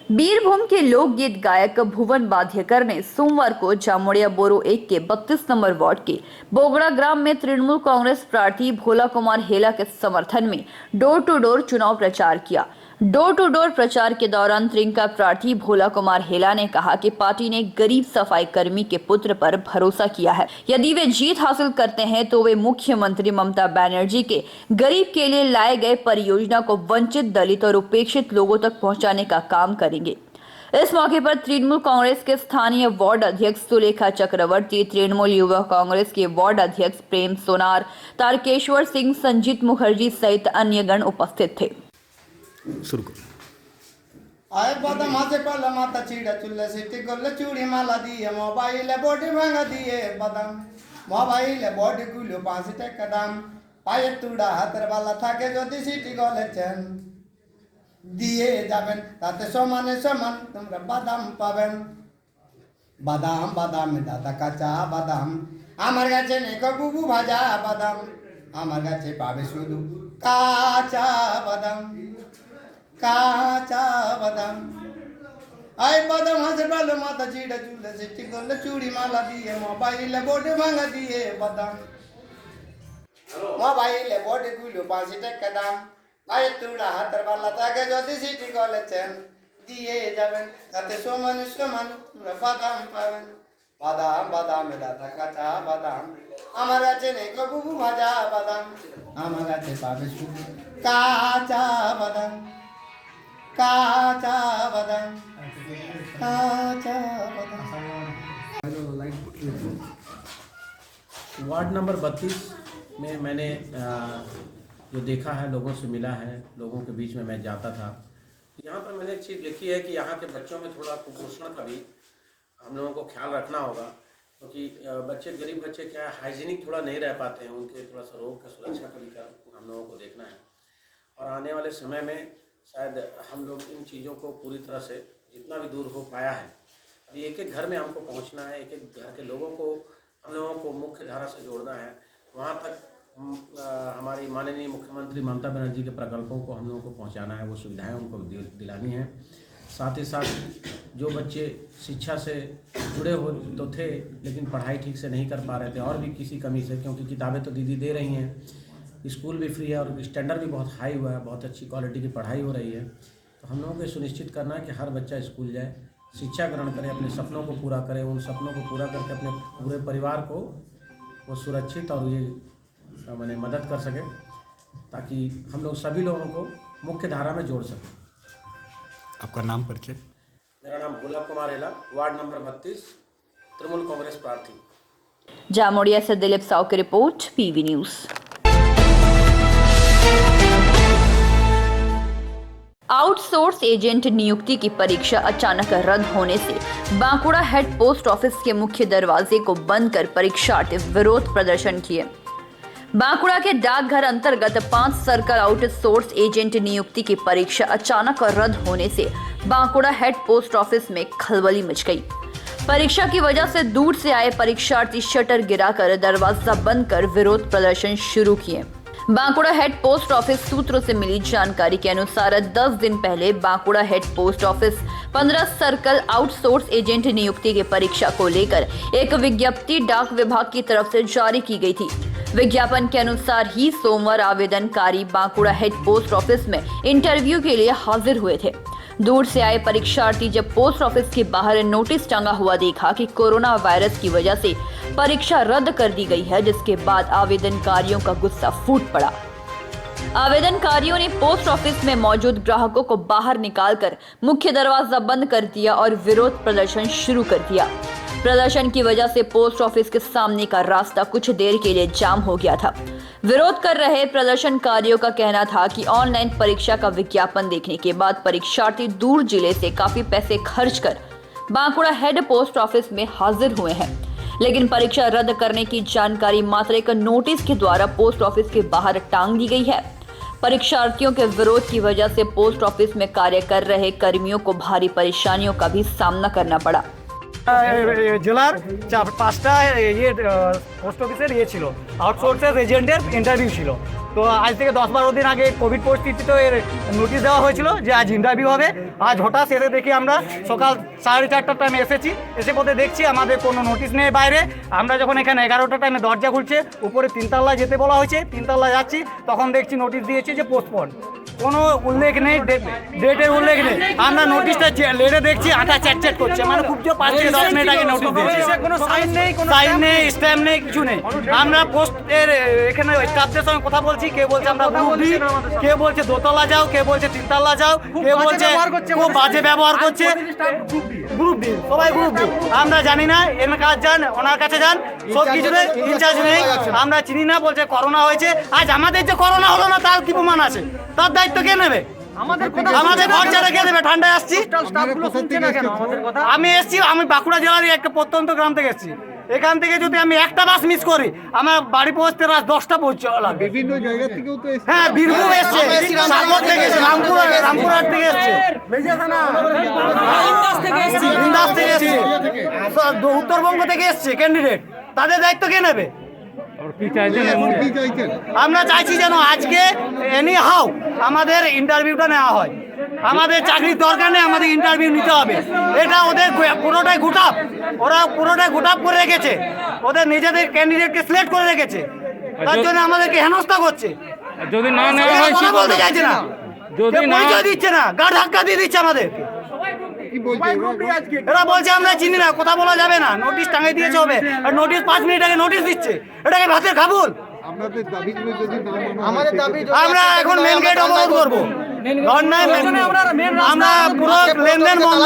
Speaker 1: बीरभूम के लोकगीत गायक भुवन बाध्यकर ने सोमवार को जामोड़िया बोरो 1 के 32 नंबर वार्ड के बोगड़ा ग्राम में तृणमूल कांग्रेस प्रार्थी भोला कुमार हेला के समर्थन में डोर टू डोर चुनाव प्रचार किया। डोर टू डोर प्रचार के दौरान त्रिंका प्रार्थी भोला कुमार हेला ने कहा कि पार्टी ने गरीब सफाई कर्मी के पुत्र पर भरोसा किया है। यदि वे जीत हासिल करते हैं तो वे मुख्यमंत्री ममता बनर्जी के गरीब के लिए लाए गए परियोजना को वंचित, दलित और उपेक्षित लोगों तक पहुंचाने का काम करेंगे। इस मौके पर तृणमूल कांग्रेस के स्थानीय वार्ड अध्यक्ष सुलेखा चक्रवर्ती, तृणमूल युवा कांग्रेस के वार्ड अध्यक्ष प्रेम सोनार, तारकेश्वर सिंह, संजीत मुखर्जी सहित अन्य गण उपस्थित थे।
Speaker 16: शुरू करो।
Speaker 21: आए बादाम हाथे पाला माता चीड़ा चुल्ले सिटी गोल्ले चूड़ी माला दिए मोबाइल बॉडी भांगा दिए बादाम मोबाइल बॉडी गुलो 5 টাকা দাম পায়ে তুড়া হাতের বালা থাকে যদি সিটি গলে চেন দিয়ে যাবেন তাতে সমানে সমান তোমরা বাদাম পাবেন। বাদাম বাদাম দাদা কাঁচা বাদাম আমার কাছে নেই বুবু ভাজা বাদাম আমার কাছে পাবে শুধু কাঁচা বাদাম কাঁচা বাদাম। আই বাদাম হাসে ভালো মাথা চিড়া চুলে সিটি করলে চুড়ি মালা দিয়ে মোবাইলে বোর্ডে ভাঙা দিয়ে বাদাম মোবাইলে বোর্ডে গুলো 5 টাকা দাম পায়ে তুড়া হাতের বালা থাকে যদি সিটি করলে চেন দিয়ে যাবেন তাতে সমান সমান তোমরা বাদাম পাবেন। বাদাম বাদাম দাদা কাঁচা বাদাম আমার কাছে নেই বুবু ভাজা বাদাম আমার কাছে পাবে শুধু কাঁচা বাদাম काचा बादाम काचा बादाम।
Speaker 7: वार्ड नंबर 32 में मैंने जो देखा है, लोगों से मिला है, लोगों के बीच में मैं जाता था। यहाँ पर मैंने एक चीज़ देखी है कि यहाँ के बच्चों में थोड़ा कुपोषण का भी हम लोगों को ख्याल रखना होगा, क्योंकि बच्चे गरीब बच्चे क्या है हाइजीनिक थोड़ा नहीं रह पाते हैं, उनके थोड़ा सा रोग का सुरक्षा का भी हम लोगों को देखना है। और आने वाले समय में शायद हम लोग इन चीज़ों को पूरी तरह से जितना भी दूर हो पाया है, अभी एक एक घर में हमको पहुंचना है, एक एक घर के लोगों को हम लोगों को मुख्य धारा से जोड़ना है। वहाँ तक हमारी माननीय मुख्यमंत्री ममता बनर्जी के प्रकल्पों को हम लोगों को पहुँचाना है, वो सुविधाएं उनको दिलानी है। साथ ही साथ जो बच्चे शिक्षा से जुड़े हो तो थे लेकिन पढ़ाई ठीक से नहीं कर पा रहे थे, और भी किसी कमी से, क्योंकि किताबें तो दीदी दे रही हैं, स्कूल भी फ्री है और स्टैंडर्ड भी बहुत हाई हुआ है, बहुत अच्छी क्वालिटी की पढ़ाई हो रही है। तो हम लोगों को सुनिश्चित करना है कि हर बच्चा स्कूल जाए, शिक्षा ग्रहण करे, अपने सपनों को पूरा करे, उन सपनों को पूरा करके अपने पूरे परिवार को वो सुरक्षित और ये मैंने मदद कर सके, ताकि हम लोग सभी लोगों को मुख्य धारा में जोड़ सकें।
Speaker 16: आपका नाम परिचय?
Speaker 7: मेरा नाम भोला कुमार हेला, वार्ड नंबर 32, तृणमूल कांग्रेस प्रार्थी।
Speaker 1: जामोड़िया से दिलीप साव की report, PV news. Outsource agent नियुक्ति की परीक्षा अचानक रद्द होने से बांकुड़ा हेड पोस्ट ऑफिस के मुख्य दरवाजे को बंद कर परीक्षार्थी विरोध प्रदर्शन किए। बांकुड़ा के डाकघर अंतर्गत 5 सर्कल आउटसोर्स एजेंट नियुक्ति की परीक्षा अचानक रद्द होने से बांकुड़ा हेड पोस्ट ऑफिस में खलबली मच गई। परीक्षा की वजह से दूर से आए परीक्षार्थी शटर गिराकर दरवाजा बंद कर विरोध प्रदर्शन शुरू किए। बांकुड़ा हेड पोस्ट ऑफिस सूत्रों से मिली जानकारी के अनुसार 10 दिन पहले Bankura head post office 15 circle outsource agent नियुक्ति की परीक्षा को लेकर एक विज्ञप्ति डाक विभाग की तरफ से जारी की गई थी। विज्ञापन के अनुसार ही सोमवार आवेदनकारी बांकुड़ा हेड पोस्ट ऑफिस में इंटरव्यू के लिए हाजिर हुए थे। दूर से आए परीक्षार्थी जब पोस्ट ऑफिस के बाहर नोटिस टंगा हुआ देखा कि कोरोना वायरस की वजह से परीक्षा रद्द कर दी गई है, जिसके बाद आवेदनकारियों का गुस्सा फूट पड़ा। आवेदनकारियों ने पोस्ट ऑफिस में मौजूद ग्राहकों को बाहर निकालकर मुख्य दरवाजा बंद कर दिया और विरोध प्रदर्शन शुरू कर दिया। प्रदर्शन की वजह से पोस्ट ऑफिस के सामने का रास्ता कुछ देर के लिए जाम हो गया था। विरोध कर रहे प्रदर्शनकारियों का कहना था कि ऑनलाइन परीक्षा का विज्ञापन देखने के बाद परीक्षार्थी दूर जिले से काफी पैसे खर्च कर बांकुड़ा हेड पोस्ट ऑफिस में हाजिर हुए हैं, लेकिन परीक्षा रद्द करने की जानकारी मात्र एक नोटिस के द्वारा पोस्ट ऑफिस के बाहर टांग दी गई है। परीक्षार्थियों के विरोध की वजह से पोस्ट ऑफिस में कार्य कर रहे कर्मियों को भारी परेशानियों का भी सामना करना पड़ा।
Speaker 8: জেলার 5টা পোস্ট অফিসের ছিল আউটসোর্সের এজেন্টের ইন্টারভিউ ছিল। তো আজ থেকে 10-12 দিন আগে কোভিড পরিস্থিতিতে নোটিশ দেওয়া হয়েছিল যে আজ ইন্টারভিউ হবে। আজ হঠাৎ এসে দেখি আমরা সকাল 4:30টার টাইমে এসেছি, এসে পথে দেখছি আমাদের কোনো নোটিশ নেই বাইরে। আমরা যখন এখানে 11টার টাইমে দরজা খুলছে, উপরে 3 তলায় যেতে বলা হয়েছে, 3 তলায় যাচ্ছি, তখন দেখছি নোটিশ দিয়েছে যে পোস্টপোন। কোনো উল্লেখ নেই, ডেটের উল্লেখ নেই। আমরা নোটিশটা লেটে দেখছি আটা চ্যাট করছে, মানে খুব জোর 5 থেকে 10 মিনিট আগে নোটিশ দিয়েছে। কোনো সাইন নেই, স্ট্যাম্প নেই, কিছু নেই। আমরা পোস্টের এখানে স্টাফদের সঙ্গে কথা বলছি, কে বলছে আমরা গ্রুপ ডি, কে বলছে দোতলা যাও, কে বলছে 3 তলা যাও, কে বলছে খুব বাজে ব্যবহার করছে। গ্রুপ ডি, সবাই গ্রুপ ডি। আমরা জানি না, এর কাজ যান, ওনার কাছে যান, সব কিছু নেই, ইনচার্জ নেই, আমরা চিনি না। বলছে করোনা হয়েছে। আজ আমাদের যে করোনা হলো না তার কি প্রমাণ আছে? তার দায়িত্ব কে নেবে? আমাদের খরচাটা কে দেবে? ঠান্ডায় আসছি, আমি এসছি, আমি বাঁকুড়া জেলার একটা প্রত্যন্ত গ্রাম থেকে এসছি। এখান থেকে যদি আমি একটা বাস মিস করি, আমার বাড়ি পৌঁছতে রাত 10টা পৌঁছে লাগবে। বিভিন্ন জায়গা থেকেও তো এসছে। হ্যাঁ, বীরভূম এসছে, সাগর থেকে এসছে, রামপুরহাট থেকে এসছে, বিন্দাস থেকে এসছে, উত্তরবঙ্গ থেকে এসছে ক্যান্ডিডেট। তাদের দায়িত্ব কে নেবে? আমরা চাইছি যেন আজকে এনি হাউ আমাদের ইন্টারভিউটা নেওয়া হয়। আমাদের চাকরির দরকার নেই, আমাদের ইন্টারভিউ নিতে হবে। এটা ওদের পুরোটাই গুটাপ, ওরা পুরোটাই গুটাপ করে রেখেছে, ওদের নিজেদের ক্যান্ডিডেটকে সিলেক্ট করে রেখেছে, তার জন্য আমাদেরকে হেনস্থা করছে। যদি না নেওয়া হয় কথা বলতে চাইছে না, পরিচয় দিচ্ছে না, গা ধাক্কা দিয়ে দিচ্ছে আমাদের। এরা বলছে আমরা চিনি না, কথা বলা যাবে না, নোটিশ টাঙিয়ে দিয়েছে হবে, আর নোটিশ 5 মিনিট আগে নোটিশ দিচ্ছে। এটাকে ভাতের খাবুল। আমরা এখন মেন গেট অবরোধ করবো, আমরা পুরো লেনদেন বন্ধ,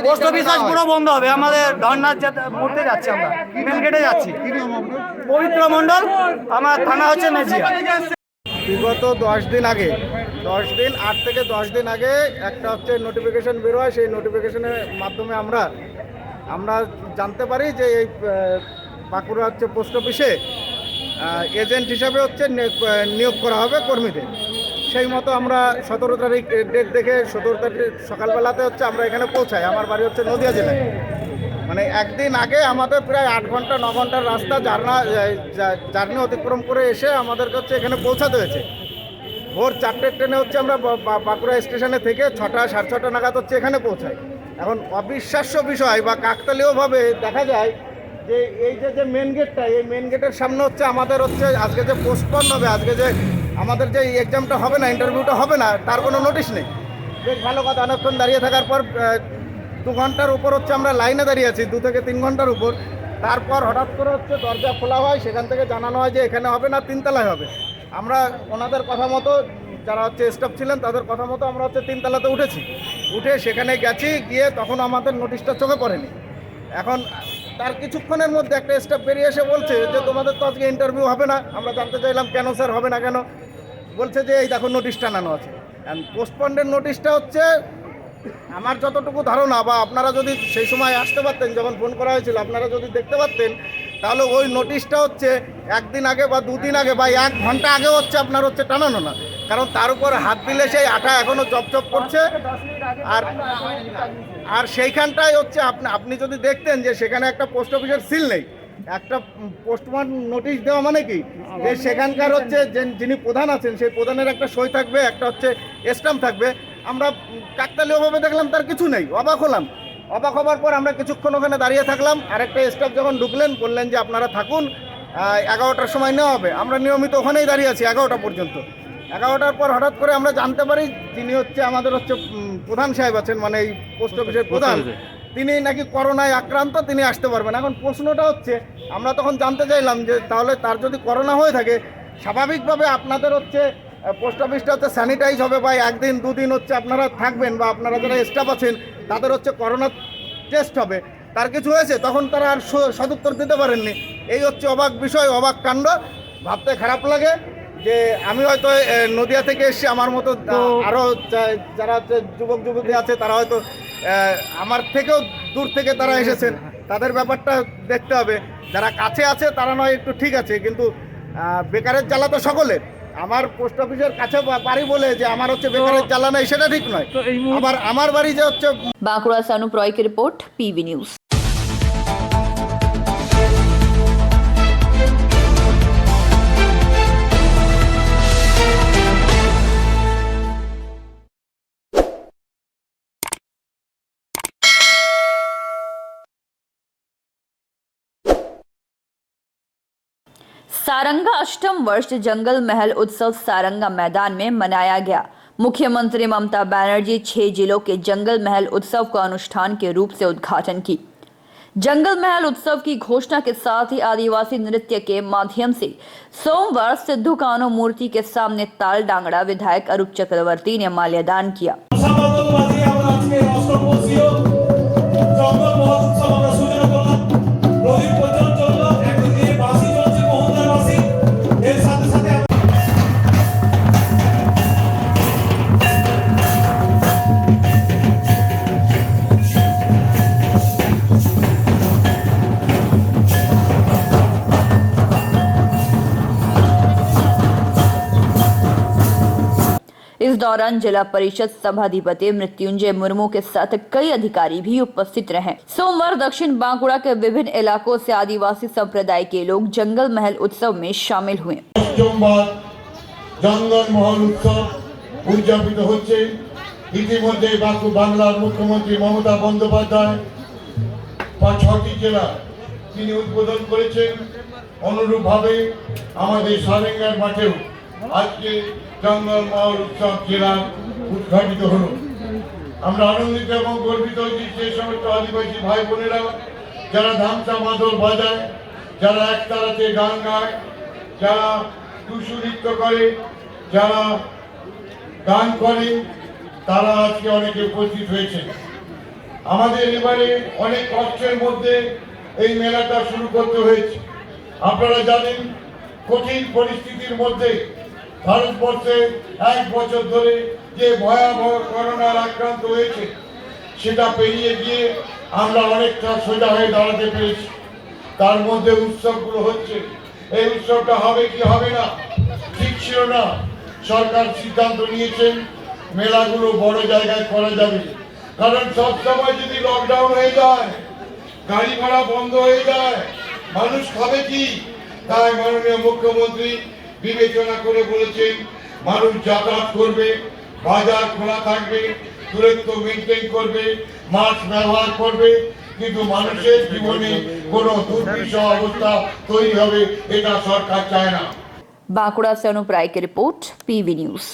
Speaker 8: পোস্ট অফিস আজ পুরো বন্ধ হবে। আমাদের ধর্নার করতে যাচ্ছি, আমরা মেন গেটে যাচ্ছি। পবিত্র মণ্ডল, আমার থানা হচ্ছে মেজিয়া।
Speaker 20: বিগত 10 দিন আগে, 8 থেকে 10 দিন আগে একটা হচ্ছে নোটিফিকেশন বেরোয়। সেই নোটিফিকেশনের মাধ্যমে আমরা জানতে পারি যে এই বাঁকুড়া হচ্ছে পোস্ট অফিসে এজেন্ট হিসাবে হচ্ছে নিয়োগ করা হবে কর্মীদের। সেই মতো আমরা 17 তারিখ ডেট দেখে 17 তারিখ সকালবেলাতে হচ্ছে আমরা এখানে পৌঁছাই। আমার বাড়ি হচ্ছে নদিয়া জেলায়। মানে একদিন আগে আমাদের প্রায় 8 ঘন্টা 9 ঘন্টার রাস্তা জার্নি অতিক্রম করে এসে আমাদেরকে হচ্ছে এখানে পৌঁছাতে হয়েছে। ভোর 4টে ট্রেনে হচ্ছে আমরা বাঁকুড়া স্টেশনে থেকে 6টা 6:30 নাগাদ হচ্ছে এখানে পৌঁছাই। এখন অবিশ্বাস্য বিষয় বা কাকতালীয়ভাবে দেখা যায় যে এই যে মেন গেটটা, এই মেন গেটের সামনে হচ্ছে আমাদের হচ্ছে আজকে যে পোস্টপোন হবে, আজকে যে আমাদের যে এক্সামটা হবে না, ইন্টারভিউটা হবে না, তার কোনো নোটিশ নেই। বেশ ভালো কথা, অনেকক্ষণ দাঁড়িয়ে থাকার পর 2 ঘন্টার উপর হচ্ছে আমরা লাইনে দাঁড়িয়ে আছি, 2 থেকে 3 ঘন্টার উপর। তারপর হঠাৎ করে হচ্ছে দরজা খোলা হয়, সেখান থেকে জানানো হয় যে এখানে হবে না, 3 তলায় হবে। আমরা ওনাদের কথা মতো, যারা হচ্ছে স্টাফ ছিলেন তাদের কথা মতো আমরা হচ্ছে 3 তলাতে উঠে সেখানে গেছি, গিয়ে তখন আমাদের নোটিশটা চোখে পড়েনি। এখন তার কিছুক্ষণের মধ্যে একটা স্টাফ বেরিয়ে এসে বলছে যে তোমাদের তো আজকে ইন্টারভিউ হবে না। আমরা জানতে চাইলাম কেন স্যার হবে না কেন? বলছে যে এই দেখো নোটিশ টানানো আছে। পোস্টপন্ডের নোটিশটা হচ্ছে আমার যতটুকু ধারণা, বা আপনারা যদি সেই সময় আসতে পারতেন, যখন ফোন করা হয়েছিল আপনারা যদি দেখতে পারতেন তাহলে ওই নোটিশটা হচ্ছে একদিন আগে বা দুদিন আগে বা 1 ঘন্টা আগে হচ্ছে আপনার হচ্ছে টানানো না, কারণ তার উপর হাত দিলে সেই আঠা এখনও চপচপ করছে। আর সেইখানটায় হচ্ছে আপনি যদি দেখতেন যে সেখানে একটা পোস্ট অফিসের সিল নেই, একটা পোস্টমার্ক নোটিশ দেওয়া মানে কি যে সেখানকার হচ্ছে যিনি প্রধান আছেন সেই প্রধানের একটা সই থাকবে, একটা হচ্ছে স্ট্যাম্প থাকবে। আমরা কাকতালীয়ভাবে দেখলাম তার কিছু নেই, অবাক হলাম। অবাক হবার পর আমরা কিছুক্ষণ ওখানে দাঁড়িয়ে থাকলাম, আরেকটা স্টাফ যখন ঢুকলেন বললেন যে আপনারা থাকুন, 11টার সময় নেওয়া হবে। আমরা নিয়মিত ওখানেই দাঁড়িয়ে আছি 11টা পর্যন্ত। 11টার পর হঠাৎ করে আমরা জানতে পারি যিনি হচ্ছে আমাদের হচ্ছে প্রধান সাহেব আছেন, মানে এই পোস্ট অফিসের প্রধান, তিনি নাকি করোনায় আক্রান্ত, তিনি আসতে পারবেন। এখন প্রশ্নটা হচ্ছে, আমরা তখন জানতে চাইলাম যে তাহলে তার যদি করোনা হয়ে থাকে স্বাভাবিকভাবে আপনাদের হচ্ছে পোস্ট অফিসটা হচ্ছে স্যানিটাইজ হবে বা 1 দিন 2 দিন হচ্ছে আপনারা থাকবেন বা আপনারা যারা স্টাফ আছেন তাদের হচ্ছে করোনা টেস্ট হবে। তার কিছু হয়েছে তখন তারা আর সদুত্তর দিতে পারেননি। এই হচ্ছে অবাক বিষয়, অবাক কাণ্ড। ভাবতে খারাপ লাগে যে আমি হয়তো নদিয়া থেকে এসে আমার মতো আরও যারা যুবক যুবতী আছে তারা হয়তো আমার থেকেও দূর থেকে তারা এসেছেন, তাদের ব্যাপারটা দেখতে হবে। যারা কাছে আছে তারা নয় একটু ঠিক আছে, কিন্তু বেকারের জ্বালা তো সকলের। আমার পোস্ট অফিসের কাছে বাড়ি বলে যে আমার হচ্ছে বেকারের জ্বালা নেই সেটা ঠিক নয়, আবার আমার বাড়ি যে হচ্ছে।
Speaker 1: बांकुड़ा से अनुप रॉय की रिपोर्ट, पीवी न्यूज। सारंगा अष्टम वर्ष जंगल महल उत्सव सारंगा मैदान में मनाया गया। मुख्यमंत्री ममता बनर्जी 6 जिलों के जंगल महल उत्सव को अनुष्ठान के रूप से उद्घाटन की। जंगल महल उत्सव की घोषणा के साथ ही आदिवासी नृत्य के माध्यम से सोमवार सिद्धू कान्हू मूर्ति के सामने ताल डांगड़ा विधायक अरूप चक्रवर्ती ने माल्यादान किया। इस दौरान जिला परिषद सभाधिपति मृत्युंजय मुर्मू के साथ कई अधिकारी भी उपस्थित रहे। सोमवार दक्षिण बांकुड़ा के विभिन्न इलाकों से आदिवासी संप्रदाय के लोग जंगल महल उत्सव में शामिल हुए।
Speaker 2: जंगल महल उत्सव उद्यापित होच्छे। इतिमध्ये बांगलार मुख्यमंत्री ममता बंदोपाध्याय 6টি জেলা তিনি উদ্বোধন করেছেন। অনুরূপভাবে আমাদের সারেঙ্গার মাঠেও আজকে জঙ্গল মহল উৎসব জেলা উদ্ঘাটিত হলো। আমরা আনন্দিত এবং গর্বিত যে সমস্ত আদিবাসী ভাই বোনেরা যারা ধামসা মাদল বাজায়, যারা একতারাতে গান গায়, যারা টুসু নৃত্য করে, যারা গান করে, তারা আজকে অনেকে উপস্থিত হয়েছে। আমাদের এবারে অনেক কষ্টের মধ্যে এই মেলাটা শুরু করতে হয়েছে। আপনারা জানেন কঠিন পরিস্থিতির মধ্যে ভারতবর্ষে 1 বছর ধরে যে ভয়াবহ করোনার আক্রান্ত হয়েছে সেটা পেরিয়ে গিয়ে আমরা অনেকটা সোজা হয়ে দাঁড়াতে পেরেছি। তার মধ্যে উৎসবগুলো হচ্ছে। এই উৎসবটা হবে কি হবে না ঠিক ছিল না। সরকার সিদ্ধান্ত নিয়েছেন মেলাগুলো বড় জায়গায় করা যাবে, কারণ সব সময় যদি লকডাউন হয়ে যায়, গাড়ি ভাড়া বন্ধ হয়ে যায়, মানুষ খাবে কি? তাই মাননীয় মুখ্যমন্ত্রী বিবেচনা করে বলেছেন মানুষ যাতায়াত করবে, বাজার খোলা থাকবে, দূরত্ব মেনটেন করবে, মাস্ক ব্যবহার করবে, কিন্তু মানুষের জীবনে কোনো দুর্বিষহ অবস্থা তৈরি হবে এটা সরকার চায় না।
Speaker 1: बांकुड़ा से अनुप राय की रिपोर्ट, पीवी न्यूज।